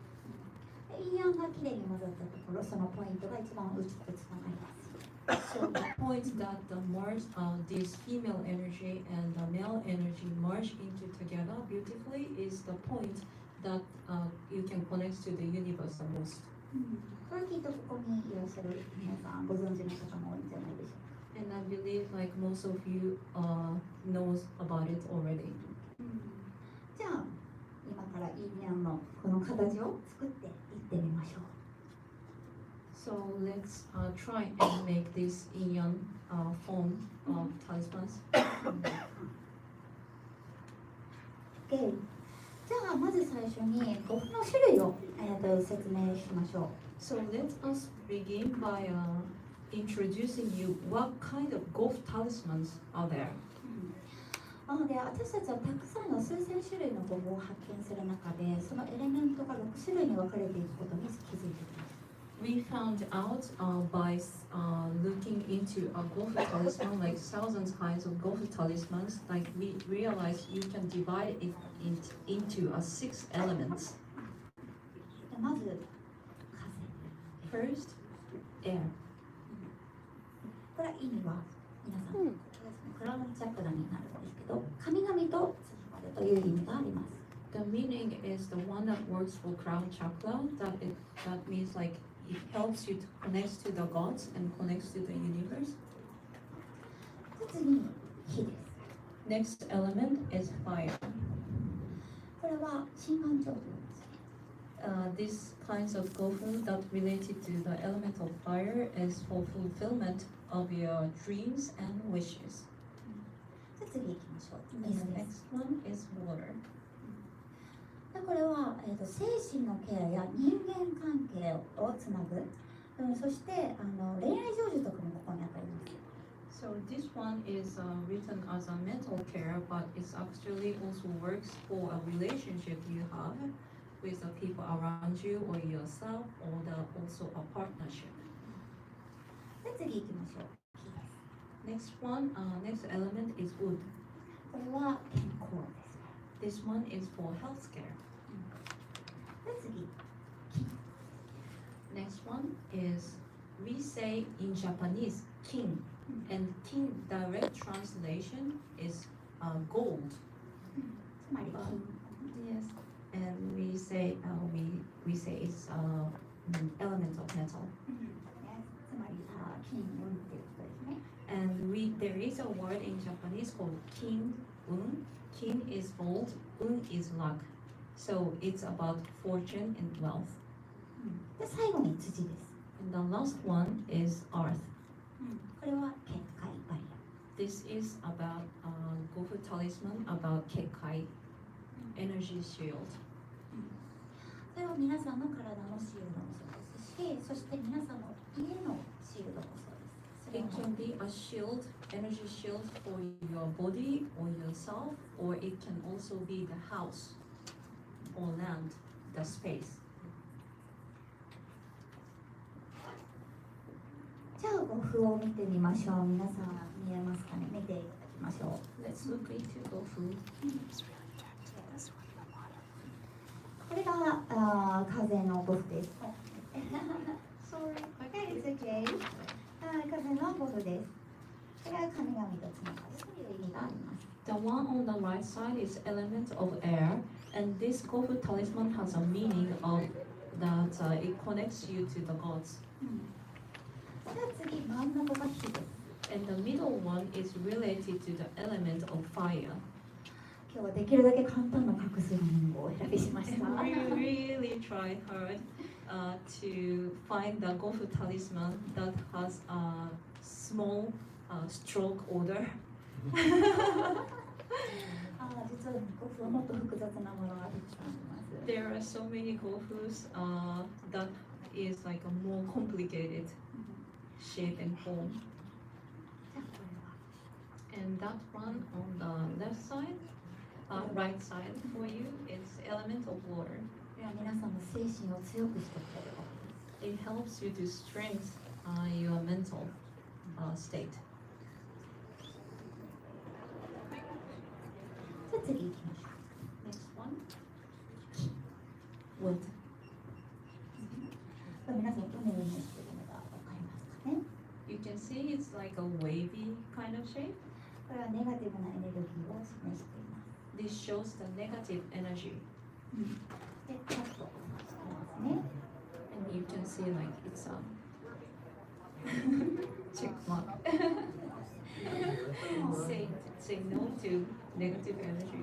陰陽がきれいに混ざったところ、そのポイントが一番美しくつながります。 So the point that this female energy and the male energy merge into together beautifully is the point that you can connect to the universe the most. これきっとここにいらっしゃる皆さんご存知の方も多いんじゃないでしょうか。 And I believe like most of you knows about it already. じゃあ今から陰陽のこの形を作っていってみましょう。 So let's try and make this yin yang form of talismans. OK。じゃあまず最初にゴフの種類を、説明しましょう。 So let us begin by introducing you what kind of Gofu talismans are there. なので私たちはたくさんの数千種類のゴフを発見する中でそのエレメントが6種類に分かれていくことに気づいてきました。 We found out by looking into a Gofu talisman, like thousands kinds of Gofu talismans, like we realized you can divide it into 6 elements. まず風。 First, air. これは意味は皆さん、クラウンチャクラになるんですけど、神々とつながるという意味があります。 The meaning is the one that works for crown chakra. That means like it helps you to connect to the gods and connects to the universe. 次に火です。 Next element is fire. これは心願成就です。 These kinds of Gofu that related to the element of fire is for fulfillment of your dreams and wishes. じゃあ次行きましょう。 And 水 the です。 next one is water. これは、精神のケアや人間関係をつなぐ、そして恋愛成就とかもここにあたります。 So this one is written as a mental care, but it's actually also works for a relationship you have with the people around you or yourself or also a partnership. で次行きましょう。木です。 Next one, next element is wood. これは健康です。 This one is for healthcare. で次、 Next one is, we say in Japanese, king, and king direct translation is gold. つまり金。 Yes. And we say it's element of metal. つまり金運っていうことですね。 And there is a word in Japanese called kin un. Kin is gold, un is luck. So it's about fortune and wealth. で最後に土です。 And the last one is earth. これは結界バリア。 This is about Gofu talisman, about KEKKAI, energy shield. それは皆さんの体のシールドもそうですし、そして皆さんの家のシールドもそうです。それ It も can be a shield, energy shield for your body or yourself, or it can also be the house or land, the space. じゃあ、ゴフを見てみましょう。皆さん見えますかね。見ていただきましょう。 Let's look into Gofu. これが風のゴフです。Sorry. Okay, it's okay. 風のゴフです。これは神々とつながるという意味があります。 The one on the right side is element of air, and this Gofu talisman has a meaning of that it connects you to the gods. では次、真ん中が火です。 And the middle one is related to the element of fire. 今日はできるだけ簡単な画数のものをお選びしました。 And we really tried hard to find the Gofu talisman that has a small stroke order. 実はゴフはもっと複雑なものがたくさんあります。 There are so many Gofus that is like a more complicated shape and form. じゃあこれは And that one on the left side, right side for you, is element of water. これは皆さんの精神を強くしてくれるゴフです。 It helps you to strengthen your mental state. じゃあ次行きましょ Next one, wood. う。皆さん、海のイメージしてるのがわかりますかね。 You can see it's like a wavy kind of shape. これはネガティブなエネルギーを示しています。 This shows the negative energy, で、カットしてますね。 and you can see like it's a check mark. say no to negative energy.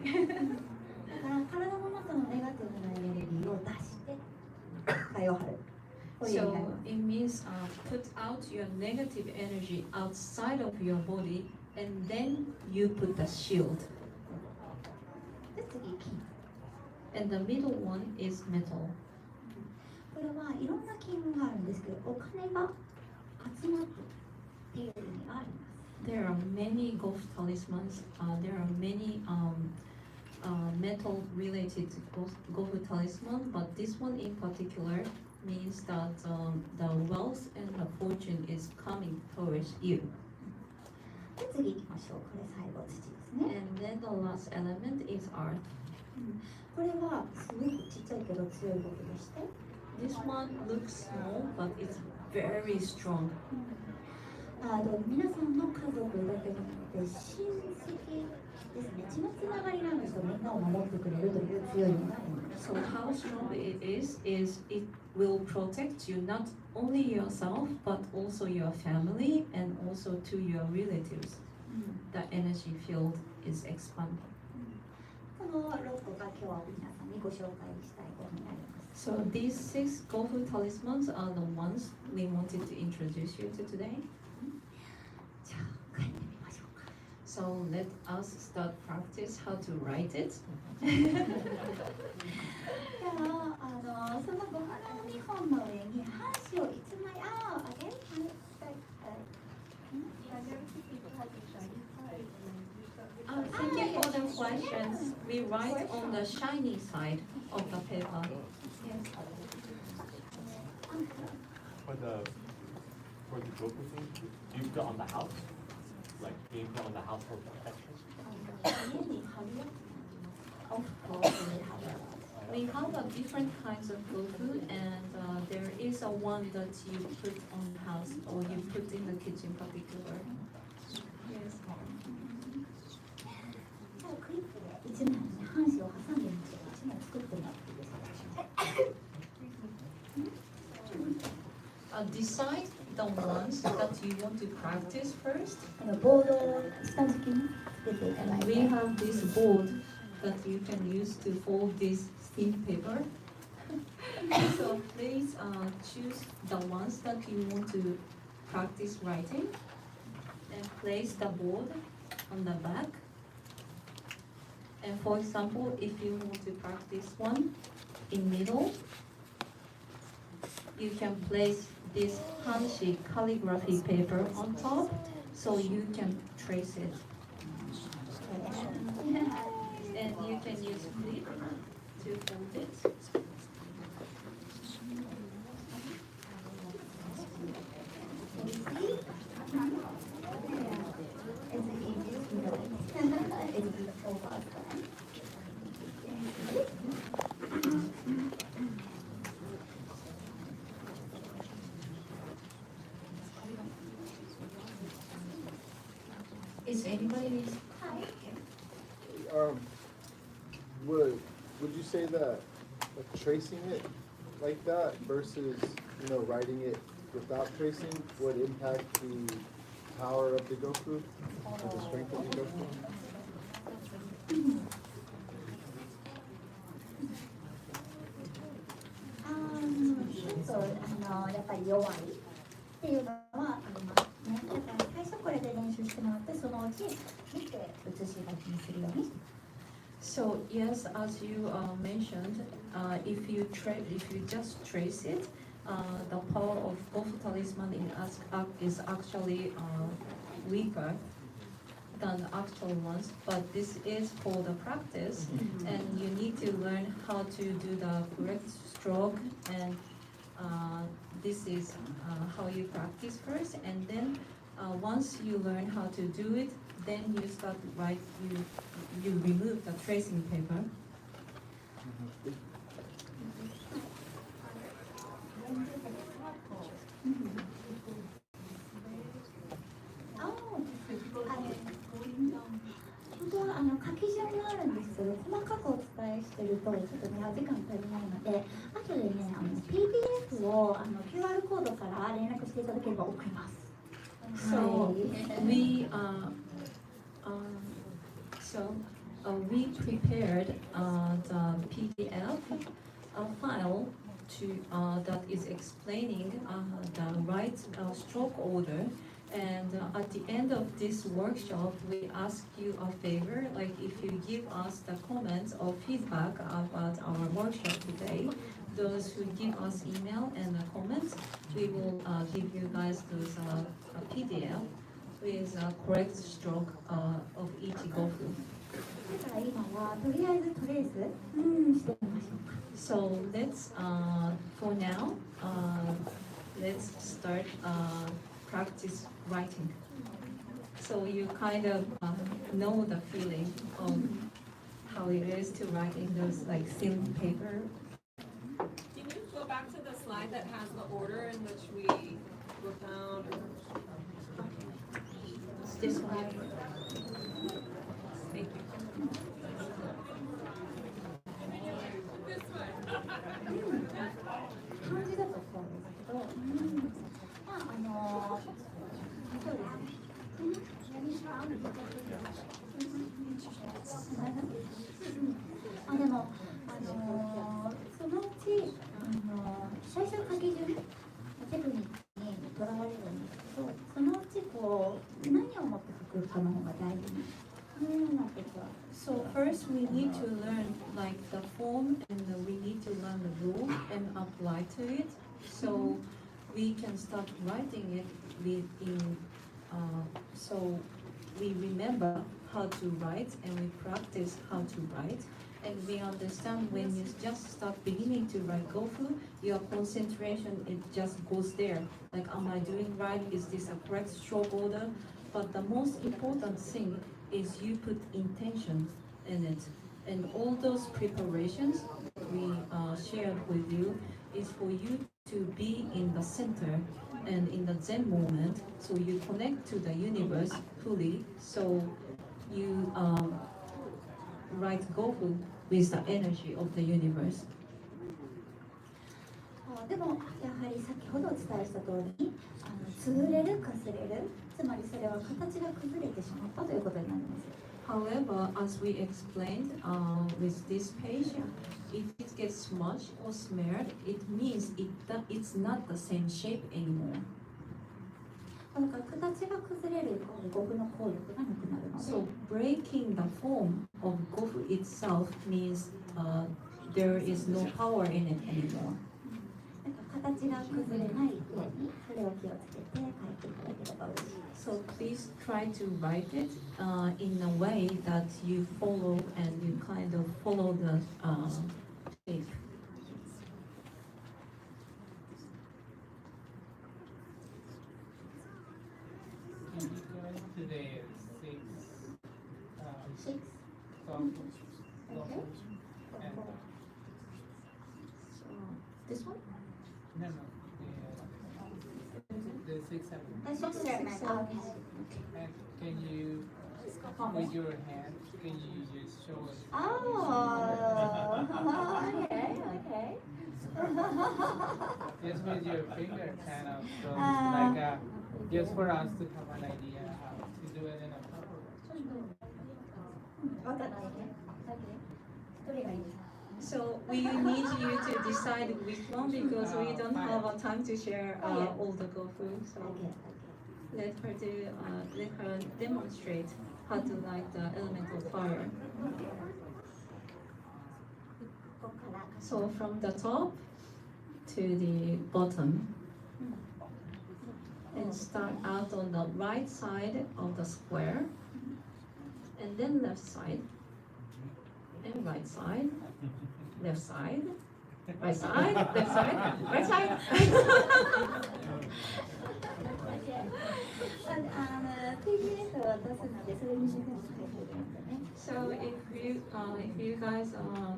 だから体の中のネガティブなエネルギーを出して貝を張る。こういう意味になり So ます。 it means put out your negative energy outside of your body, and then you put the shield. で、次、金。 And the middle one is metal. これはいろんな金運があるんですけど、お金が集まってっていう意味があります。 There are many Gofu talismans. There are many metal related to Gofu talisman, but this one in particular means that the wealth and the fortune is coming towards you. で、次行きましょう。これ最後、土ですね。 And then the last element is earth. これはすごくちっちゃいけど強いゴフでして、 This one looks small, but it's very strong. 皆さんの家族だけじゃなくて親戚ですね、血のつながりなんですよ。みんなを守ってくれるという強いのがあります。 So how strong it is it will protect you not only yourself but also your family and also to your relatives. The energy field is expanding. この6個が今日は皆さんにご紹介したいゴフになります。 So these 6 Gofu talismans are the ones we wanted to introduce you to today. じゃあ書いてみましょうか。 So let us start practice how to write it. じゃあそのゴフの2本の上に半紙を1枚Thank you for the questions. We write on the shiny side of the paper. For the Goku thing, do you put on the house? Like, do you put on the house for protection? Of course, we have a We have different kinds of Gofu, and there is a one that you put on the house or you put in the kitchen particular. Yes. じゃあクリップで1枚に半紙を挟んでみて1枚作ってもらっていいですか。 Decide the ones that you want to practice first. ボードを下敷きにつけていただいて。 We have this board that you can use to fold this thin paper. So please choose the ones that you want to practice writing and place the board on the back. And for example, if you want to practice one in middle, you can place this hanshi calligraphy paper on top so you can trace it. And you can use clip to fold it. As easy as we like. little bit over time. Is anybody? Hi. Would you say that like, tracing it like that versus writing it without tracing would impact the power of the Gofu or the strength of the Gofu? ちょっとやっぱり弱いっていうのはありますね。だから最初これで練習してもらってそのうち見て写し書きにするように。 So yes, as you mentioned, if you just trace it, the power of Gofu talisman is actually weaker than the actual ones. But this is for the practice, and you need to learn how to do the correct stroke, and this is how you practice first, and then once you learn how to do it, then you start write. You remove the tracing paper. Oh, 書き順があるんですけど、細かくお伝えしてるとちょっとね、お時間足りないので、後でね、PDF をQR コードから連絡していただければ送ります。So we prepared the PDF file that is explaining the right stroke order. And at the end of this workshop, we ask you a favor, like if you give us the comments or feedback about our workshop today, those who give us email and the comments, we will give you guys those PDF with correct stroke of each Gofu. だから今はとりあえずトレースしてみましょうか。So let's for now let's start practice writing. So you kind of know the feeling of how it is to write in those like thin paper. Can you go back to the slide that has the order in which we wrote down? This one. Thank you. This one. 漢字だとそうですけど、まあそうですね。でもそのうち最初書き順テクニックにとらわれるんですけど、そのうち何を持って書くかの方が大事に。So first we need to learn like the form, and we need to learn the rule and apply to it. So we can start writing it so we remember how to write and we practice how to write. And we understand when you just start beginning to write Gofu, your concentration, it just goes there. Like, am I doing right? Is this a correct stroke order? But the most important thing is you put intention in it. And all those preparations we shared with you is for you to be in the center and in the Zen moment, so you connect to the universe fully, so you write Gofu with the energy of the universe. でもやはり先ほどお伝えした通りに潰れるかすれる、つまりそれは形が崩れてしまったということになります。 However, as we explained with this page, if it gets smudged or smeared, it means it's not the same shape anymore. だから形が崩れるイコールGofuの効力がなくなるので。 So breaking the form of Gofu itself means there is no power in it anymore. 形が崩れないようにそれを気をつけて書いていただければ嬉しいです。 So please try to write it in a way that you follow and you kind of follow the shape. Can you go to the 6? 6 Gofu. Okay. And, So this one? no, the 6, 7. The 6, 7. Okay. And can you, with your hand, can you just show us? Oh, okay, okay. Just with your finger, kind of, so Ah. like just for us to have an idea how to do it in a proper way. わかったね。Okay. どれがいいですか？ So we need you to decide which one because we don't have a time to share all the Gofu. So Okay, let her demonstrate how to light the element of fire. ここから。 So from the top to the bottom, and start out on the right side of the square, and then left side, and right side, left side, right side, left side, right side. PDF を渡すので、それにしてください。 So if you guys are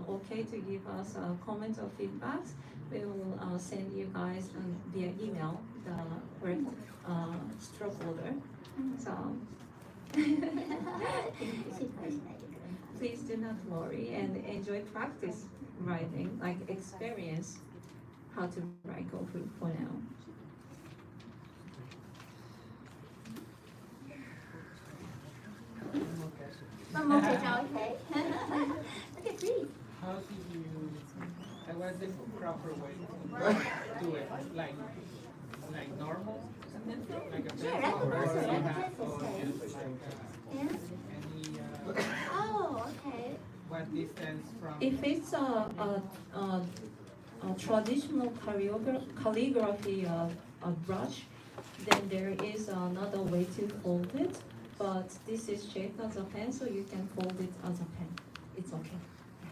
okay to give us comments or feedbacks, we will send you guys via email the correct stroke order. So 心配しないでください。 please do not worry and enjoy practice writing, like experience how to write Gofu for now. One more question, okay? Okay, please. How do you, what's the proper way to do it? Like normal? Like a Sure, pencil, like a or pencil, you like a have- pencil, or okay. just like Yeah? any, Oh, okay. what distance from? If it's a traditional calligraphy brush, then there is another way to fold it. But this is shaped as a pen, so you can fold it as a pen. It's okay.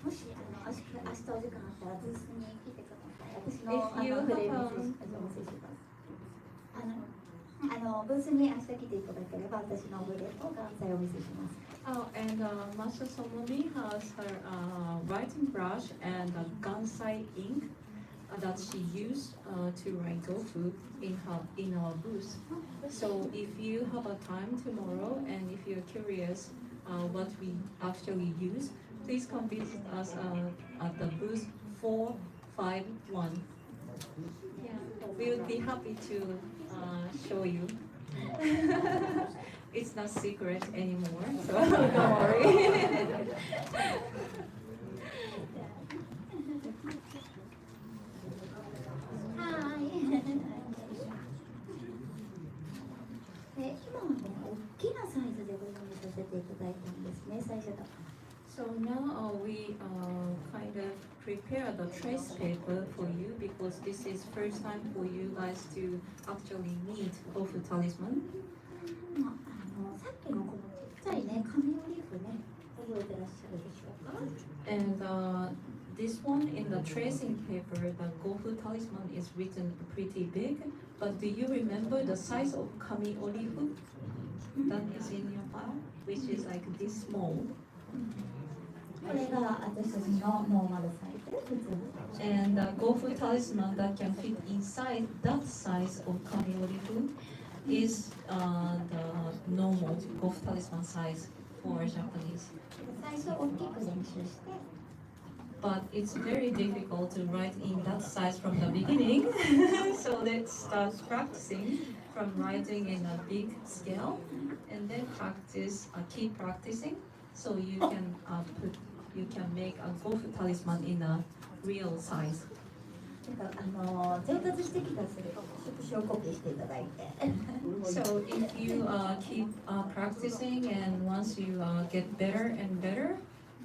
もし明日お時間あったらブースに来てください。私の If you フレーム have お見せします。ブースに明日来ていただければ私のフレームを関西お見せします。 Oh, and Master Tomomi has her writing brush and gansai ink that she used to write Gofu in our booth. So if you have a time tomorrow and if you're curious what we actually use, please come visit us at the booth 451. Yeah, we would be happy to show you. It's not secret anymore, so don't worry. はい。で、今はね、大きなサイズでご用意させていただいたんですね、最初の。 So now we kind of prepare the trace paper for you because this is first time for you guys to actually meet Gofu Talisman. さっきのこのちっちゃいね、紙オリーフね、覚えてらっしゃるでしょうか？ And this one in the tracing paper, the Gofu Talisman is written pretty big. But do you remember the size of KAMI-ORI-FU? That is in your file, which is like this small. これが私たちのノーマルサイズ、普通のサイズ。 And the Gofu Talisman that can fit inside that size of KAMI-ORI-FU is the normal Gofu Talisman size for Japanese. 最初大きく練習して、 But it's very difficult to write in that size from the beginning. So let's start practicing from writing in a big scale and then keep practicing so you can make a Gofu Talisman in a real size. なんか上達してきたらそれちょっと小コピーしていただいて。 So if you keep practicing and once you get better and better,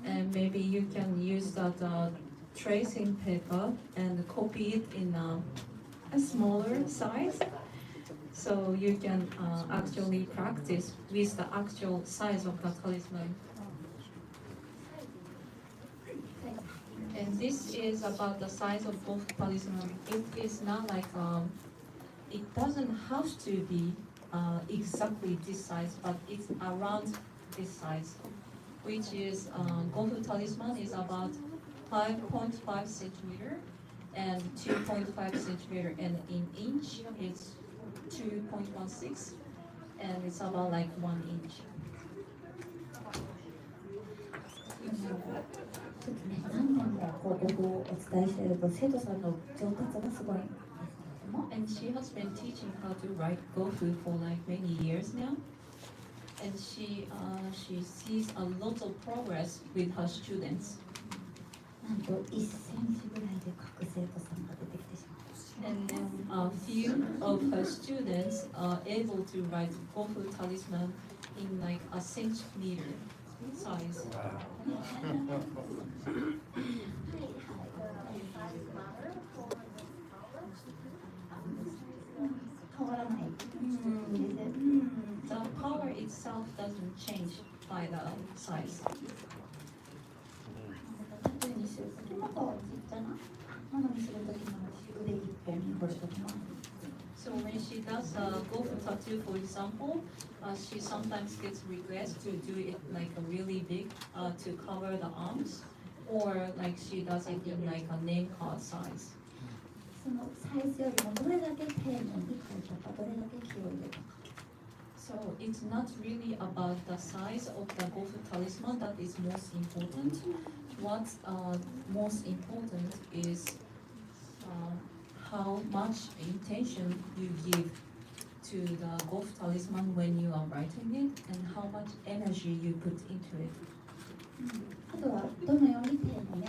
and maybe you can use that tracing paper and copy it in a smaller size. So you can actually practice with the actual size of the talisman. And this is about the size of both talisman. It is not like it doesn't have to be exactly this size, but it's around this size. which is Gofu talisman is about 5.5 centimeter and 2.5 centimeter, and in inch it's 2.16, and it's about like 1 inch. ちょっとね、何年もこう語をお伝えしていると生徒さんの上達がすごいんですけども、 And she has been teaching how to write Gofu for like many years now. And she sees a lot of progress with her students. なんと1センチぐらいで書く生徒さんが出てきてしまいました。 And then a few of her students are able to write Gofu talisman in like a centimeter size. 変わらない。The power itself doesn't change by the size. 縦にするときもちっちゃなものにするときも腕1本に彫るときもある。 So when she does a Gofu tattoo, for example, she sometimes gets requests to do it like a really big to cover the arms, or like she does it in like a name card size. そのサイズよりもどれだけ丁寧に書いたか、どれだけ気を入れたか。 So it's not really about the size of the Gofu talisman that is most important. What's most important is how much intention you give to the Gofu talisman when you are writing it, and how much energy you put into it, あとはどのように丁寧に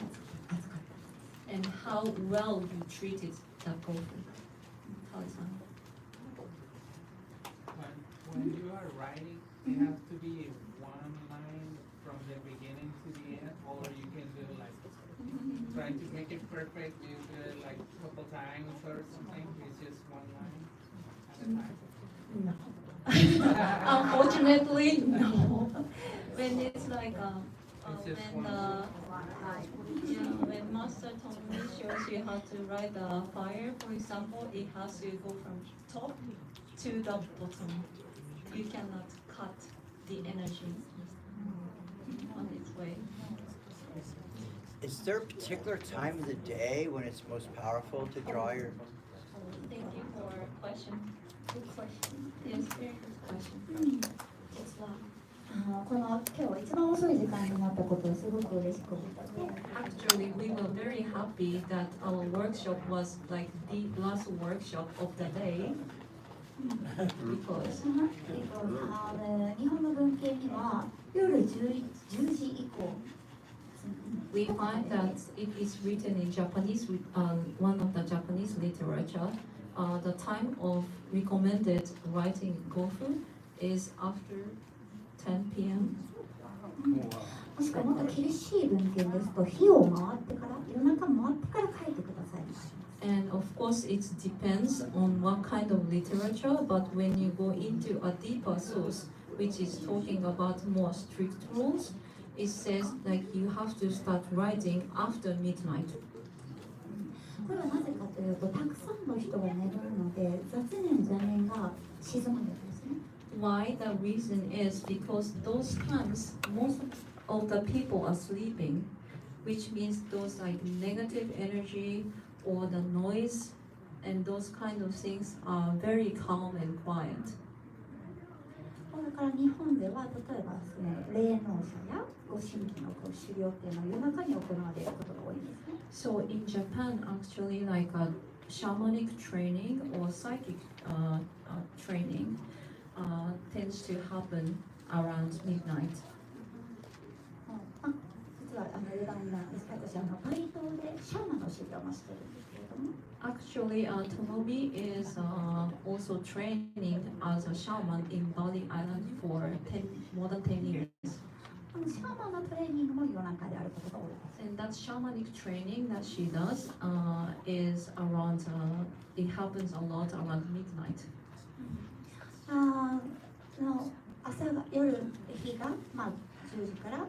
扱った。 and how well you treated the Gofu talisman. When you are writing, it has to be one line from the beginning to the end, or you can do like try to make it perfect. You do it like a couple times or something. It's just one line at a time. Unfortunately, no. When it's like It's just when one. when Master Tomomi shows you how to write the fire, for example, it has to go from top to the bottom. You cannot cut the energy on its way. Is there a particular time of the day when it's most powerful to draw your? Thank you for your question. Good question. Yes, very good question. 実はこの今日一番遅い時間になったことをすごく嬉しく思ったので、 Actually, we were very happy that our workshop was like the last workshop of the day. Because 日本の文献には夜10時以降 we find that it is written in Japanese, with one of the Japanese literature, the time of recommended writing Gofu is after 10 p.m. もしくはもっと厳しい文献ですと日を回ってから夜中回ってから書いてください。 And of course, it depends on what kind of literature, but when you go into a deeper source, which is talking about more strict rules, it says like you have to start writing after midnight. これはなぜかというと、たくさんの人が寝るので雑念邪念が沈むんですね。 Why? The reason is because those times most of the people are sleeping, which means those like negative energy or the noise and those kind of things are very calm and quiet. だから日本では例えばですね、霊能者やご神秘の修行っていうのは夜中に行われることが多いんですね。 So in Japan, actually, like a shamanic training or psychic training tends to happen around midnight. 実は余談なんですけど、私バリ島でシャーマンの修行もしてるんですけれども、 Actually, Tomomi is also training as a shaman in Bali Island for more than 10 years. シャーマンのトレーニングも夜中であることが多いです。 And that shamanic training that she does is around, it happens a lot around midnight. 朝が夜日が、10時から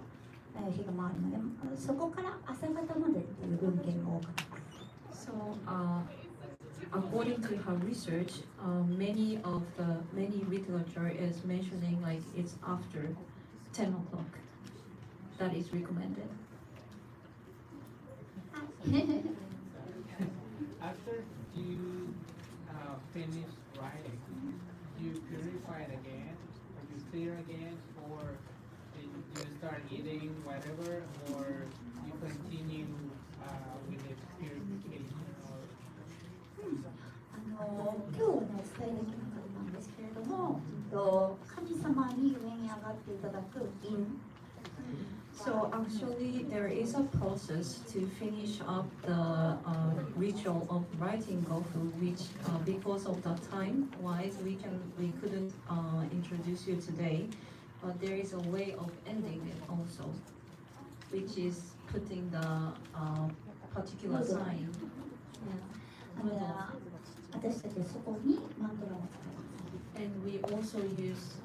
日が回るので、そこから朝方までという文献が多かった。 So, according to her research, many literature is mentioning like it's after 10 o'clock. that is recommended. After you finish writing, do you purify it again, or you clear again, or you start eating whatever, or you continue with the purification, or 今日はね、伝えできなかったんですけれども、神様に上に上がっていただく印。So actually, there is a process to finish up the ritual of writing Gofu, which because of the time-wise, we couldn't introduce you today. But there is a way of ending it also, which is putting the particular sign. 私たちはそこにマントラを使います。 And we also use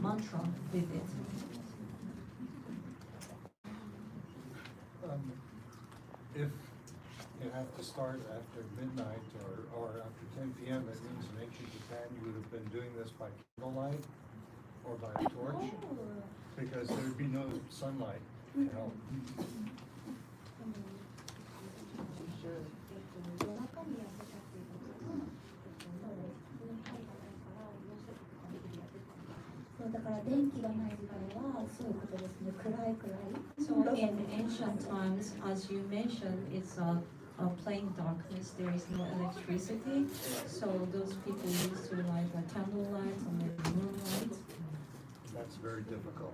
mantra with it. If you have to start after midnight or after 10 p.m., that means in ancient Japan you would have been doing this by candlelight or by a torch, because there would be no sunlight to help. そうだから電気がない時代はそういうことですね。暗い暗い。 So in ancient times, as you mentioned, it's a plain darkness. There is no electricity. So those people used to light a candlelight or maybe moonlight. That's very difficult.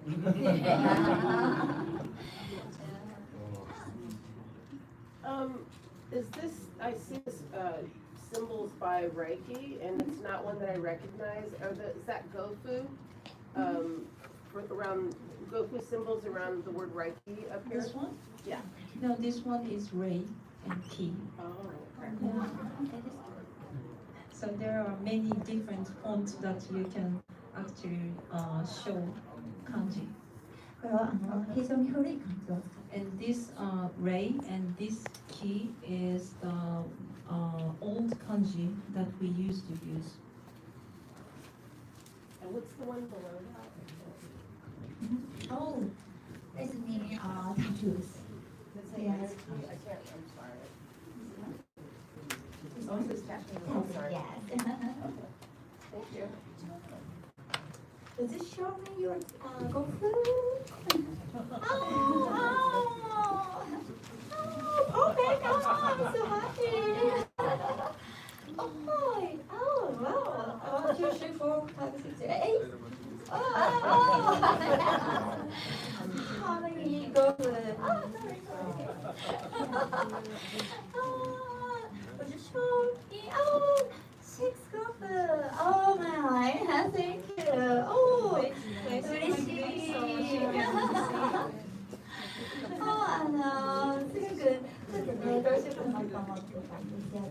Is this, I see this, symbols by Reiki, and it's not one that I recognize. Is that Gofu? Around, Gofu symbols around the word Reiki up here? This one? Yeah. No, this one is Ray and Ki. Oh, okay. So there are many different fonts that you can actually show kanji. これは非常に古い感じを使って And this Ray and this Ki is the old kanji that we used to use. And what's the one below that? Oh, this means tattoos. Yes. I can't, I'm sorry. Oh, it says tattoo. I'm sorry. Yes. Thank you. Does it show me your Gofu? Perfect! I'm so happy! Oh, wow! 2, 3, 4, 5, 6, 8. How many Gofu? Sorry. Would you show me? 6 Gofu! Oh my! Thank you! Oh, 嬉しい!すごく、ちょっとね、どうしようかなと思ってたんですよね。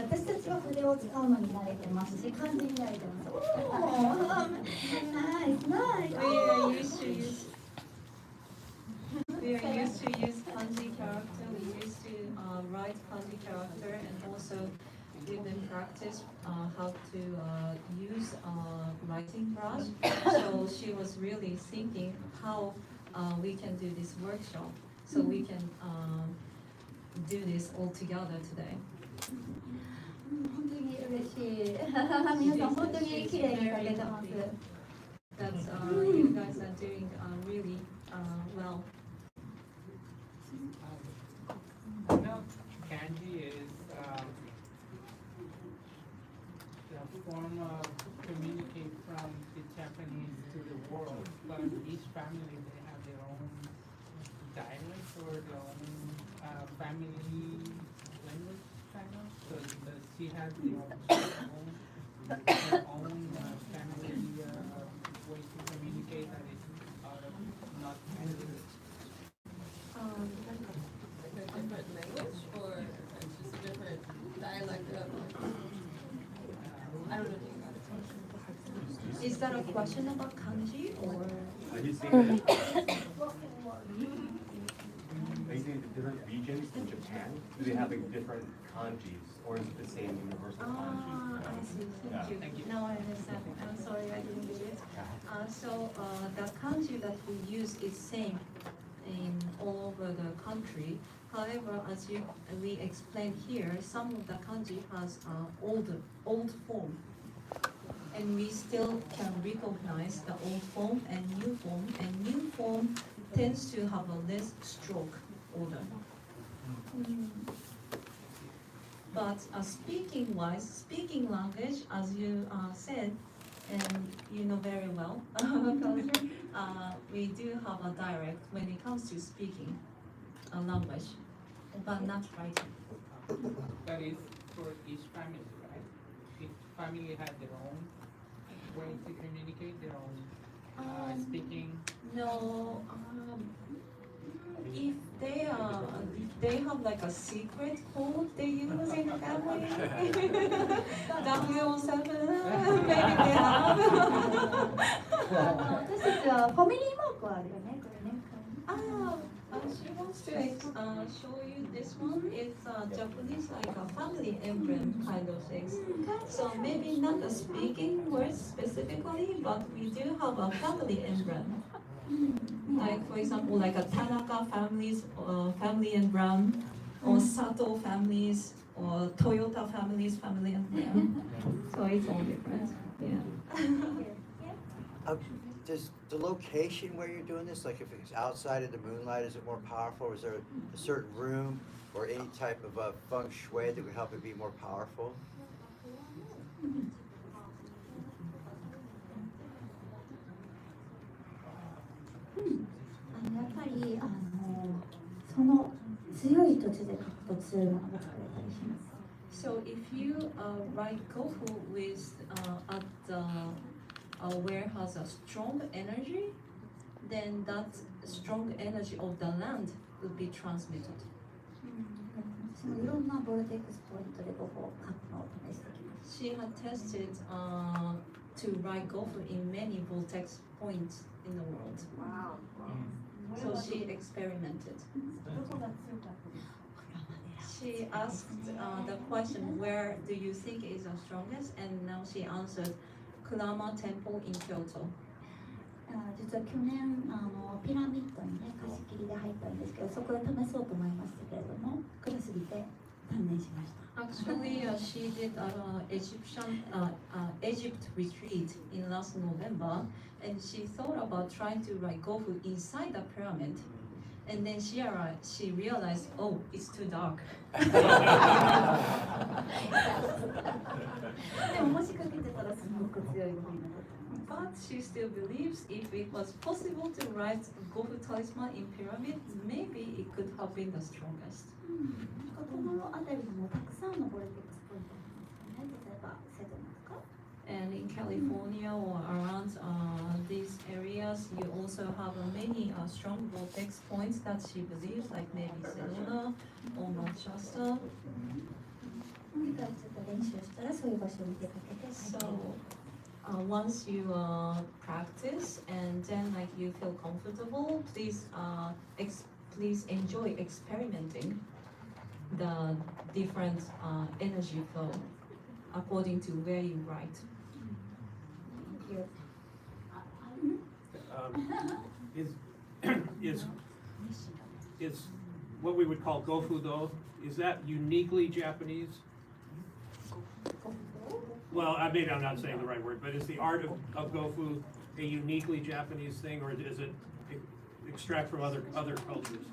私たちは筆を使うのに慣れてますし、漢字に慣れてます。おー、ナイス、ナイス。We are used to use kanji character. We used to write kanji character, and also we've been practice how to use writing brush. So she was really thinking how we can do this workshop, so we can do this all together today. 本当に嬉しい。皆さん本当に綺麗に描けてます。That's you guys are doing really well. you know, kanji is the form of communicate from the Japanese to the world, but each family they have their own dialect or their own family language kind of. So she has her own family way to communicate that is not kanji. Like a different language or just a different dialect of, I don't know anything about it. Is that a question about kanji or? Are you saying different regions in Japan? Do they have like different kanjis, or is it the same universal kanji? I see. Thank you. Now I understand. I'm sorry I didn't get it. So the kanji that we use is same country. However, as we explained here, some of the kanji has old form, and we still can recognize the old form and new form. And new form tends to have a less stroke order. But speaking language, as you said, and you know very well, because we do have a dialect when it comes to speaking a language, but not writing. That is for each family, right? Each family had their own way to communicate, their own speaking. No, if they have like a secret code they use in the family. W07, maybe they have. 私たちはファミリーマークはあるよね、これね。She wants to show you this one. It's Japanese, like a family emblem kind of thing. So maybe not the speaking words specifically, but we do have a family emblem. Like for example, like a Tanaka family's family emblem, or Sato families, or Toyota family's family emblem. So it's all different. Yeah. Does the location where you're doing this, like if it's outside in the moonlight, is it more powerful? Or is there a certain room or any type of feng shui that would help it be more powerful? やっぱりその強い土地で書くと強いものが作れたりします。 So if you write Gofu with at the where has a strong energy, then that strong energy of the land will be transmitted. 私もいろんなボルテックスポイントでここを書くのを試してきました。 She had tested to write Gofu in many vortex points in the world. Wow. So she experimented. She asked the question, where do you think is the strongest? And now she answered, Kurama Temple in Kyoto. 実は去年ピラミッドにね貸し切りで入ったんですけど、そこで試そうと思いましたけれども暗すぎて断念しました。 Actually, she did an Egypt retreat in last November, and she thought about trying to write Gofu inside the pyramid. And then she realized, oh, it's too dark. でももしかけてたらすごく強いものになる。 But she still believes if it was possible to write Gofu Talisman in pyramid, maybe it could have been the strongest. この辺りにもたくさんのボルテックスポイントがありますよね。例えばセドナとか。 And in California or around these areas, you also have many strong vortex points that she believes, like maybe Sedona or Manchester. だからちょっと練習したらそういう場所に出かけて。 So once you practice and then like you feel comfortable, please please enjoy experimenting the different energy flow according to where you write. Is what we would call Gofu though, is that uniquely Japanese? Well, maybe I'm not saying the right word, but is the art of Gofu a uniquely Japanese thing, or does it extract from other cultures?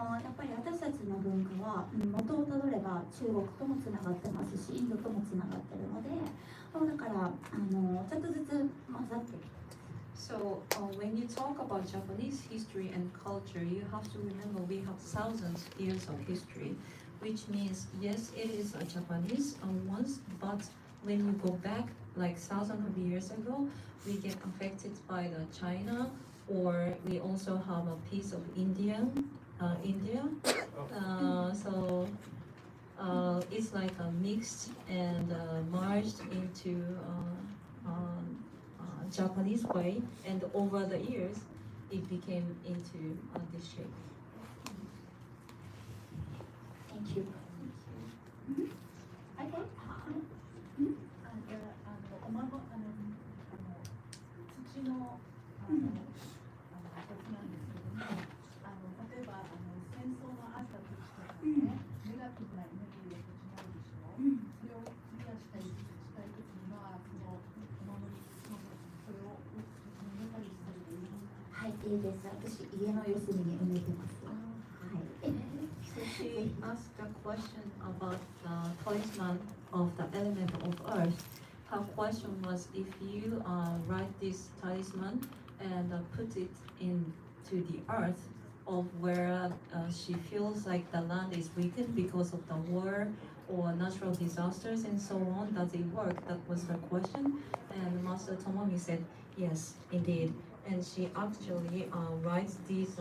やっぱり私たちの文化は元をたどれば中国ともつながってますしインドともつながってるのでだからちょっとずつ混ざってきて So when you talk about Japanese history and culture, you have to remember we have thousands of years of history, which means yes, it is a Japanese once, but when you go back like thousands of years ago, we get affected by the China, or we also have a piece of India. So it's like a mixed and merged into Japanese way, and over the years it became into this shape. Thank you. Okay. 例えば戦争があった時とかね、ネガティブなエネルギーが土地にあるでしょ。それをクリアしたりしたい時にはそのお守りそれを埋めたりしたりでいい。はい、いいです。私家の四隅に埋めてます。はい。 So she asked a question about the talisman of the element of earth. Her question was if you write this talisman and put it into the earth of where she feels like the land is weakened because of the war or natural disasters and so on, does it work? That was her question. And Master Tomomi said, yes, indeed. And she actually writes these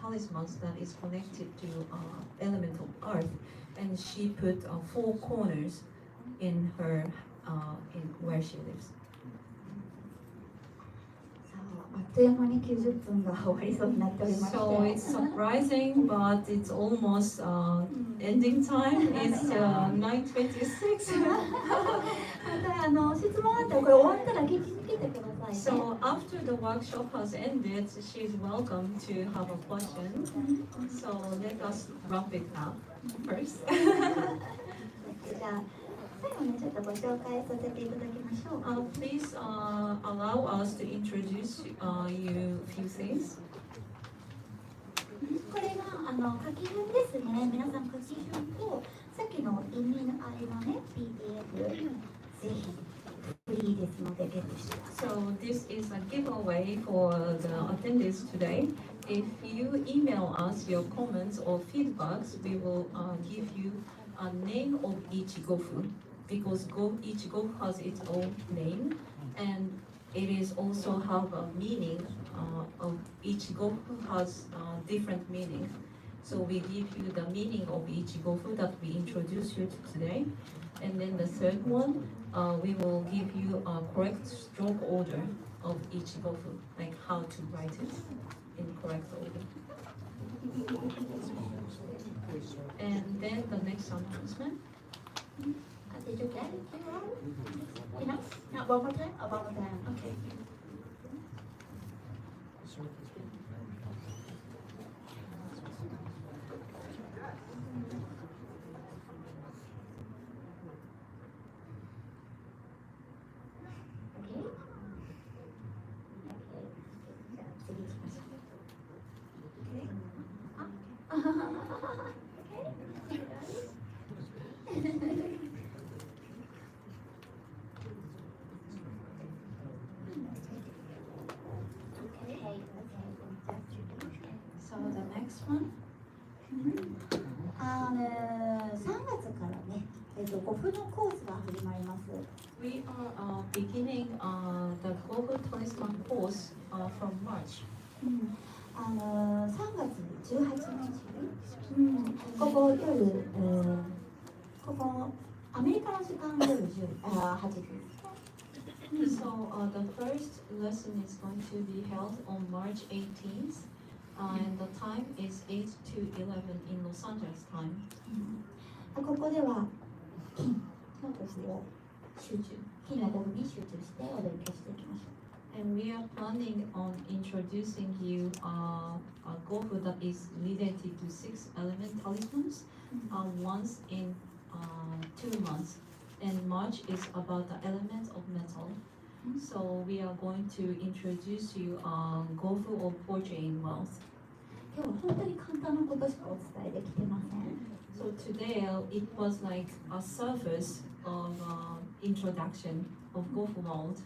talismans that is connected to element of earth, and she put 4 corners in her in where she lives. あっという間に90分が終わりそうになっておりまして。 So it's surprising, but it's almost ending time. It's 9:26. また質問あったらこれ終わったら聞きに来てくださいね。 So after the workshop has ended, she's welcome to have a question. So let us wrap it up first. じゃあ最後にちょっとご紹介させていただきましょう。 Please allow us to introduce you few things. これが書き順ですね。皆さん書き順とさっきの意味のあれのね PDF ぜひフリーですのでゲットしてください。 So this is a giveaway for the attendees today. If you email us your comments or feedbacks, we will give you a name of each Gofu, because each Gofu has its own name, and it is also have a meaning of each Gofu has different meaning. So we give you the meaning of each Gofu that we introduce you to today. And then the third one, we will give you a correct stroke order of each Gofu, like how to write it in correct order. And then the next announcement. Did you get it? Enough? Now one more time? One more time. Okay. So the next one. 3月からね、ゴフのコースが始まります。 We are beginning the Global Talisman course from March. 3月18日、ここ夜、ここアメリカの時間夜8時。 So the first lesson is going to be held on March 18th, and the time is 8 to 11 in Los Angeles time. ここでは金のゴフを集中、金のゴフに集中してお勉強していきましょう。 And we are planning on introducing you a Gofu that is related to 6 element talismans once in 2 months. And March is about the element of metal. So we are going to introduce you Gofu of fortune in wealth. 今日は本当に簡単なことしかお伝えできてません。 So today it was like a surface of introduction of Gofu world.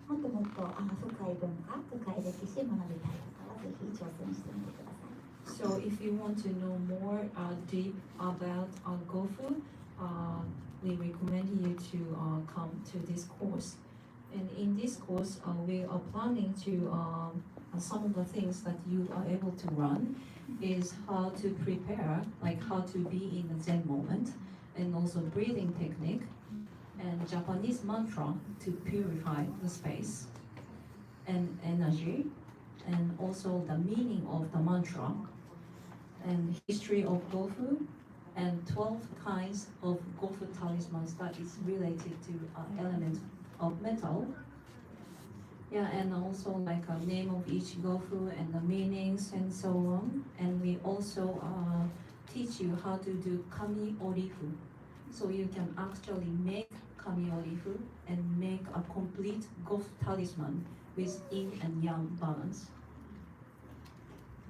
もっともっと深い文化、深い歴史学びたい方はぜひ挑戦してみてください。 So if you want to know more deep about Gofu, we recommend you to come to this course. And in this course, we are planning to some of the things that you are able to run is how to prepare, like how to be in the Zen moment, and also breathing technique, and Japanese mantra to purify the space and energy, and also the meaning of the mantra, and history of Gofu, and 12 kinds of Gofu talismans that is related to element of metal. Yeah, and also like a name of each Gofu and the meanings and so on. And we also teach you how to do KAMI-ORI-FU. So you can actually make KAMI-ORI-FU and make a complete Gofu talisman with yin and yang balance.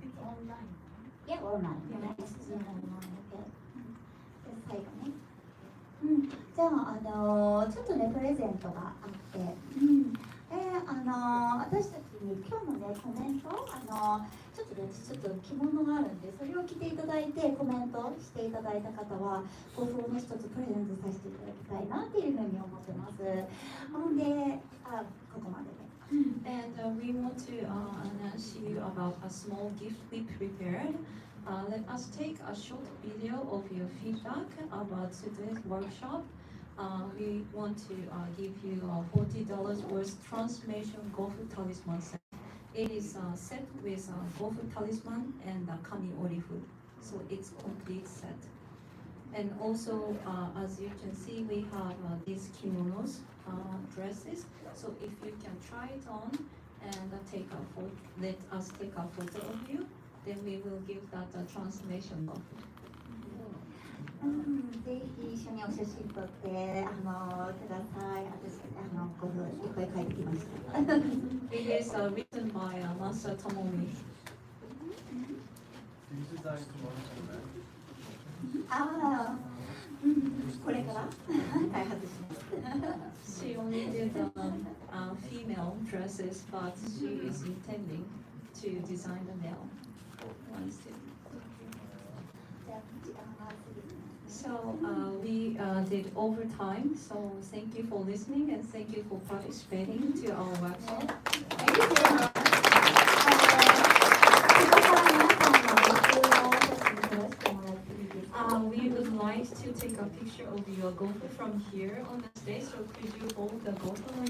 It's online. Yeah, online. Yeah. Yes, online. Okay. で最後ね。じゃあ、ちょっとね、プレゼントがあって、私たちに今日のね、コメント、ちょっと着物があるんで、それを着ていただいて、コメントしていただいた方は、ごふをね、一つプレゼントさせていただきたいなっていうふうに思ってます。ほんで、ここまでで。And we want to announce you about a small gift we prepared. Let us take a short video of your feedback about today's workshop. We want to give you a $40 worth transformation Gofu talisman set. It is a set with a Gofu talisman and a KAMI-ORI-FU. So it's complete set. And also, as you can see, we have these kimonos, dresses. So if you can try it on and take a photo, let us take a photo of you, then we will give that a transformation of. ぜひ一緒にお写真撮ってください。私このいっぱい書いてきました。It is written by Master Tomomi. Do you design kimonos for men? これから開発します。She only did female dresses, but she is intending to design the male ones too. So we did overtime. So thank you for listening and thank you for participating to our workshop. We would like to take a picture of your Gofu from here on the stage. So could you hold the Gofu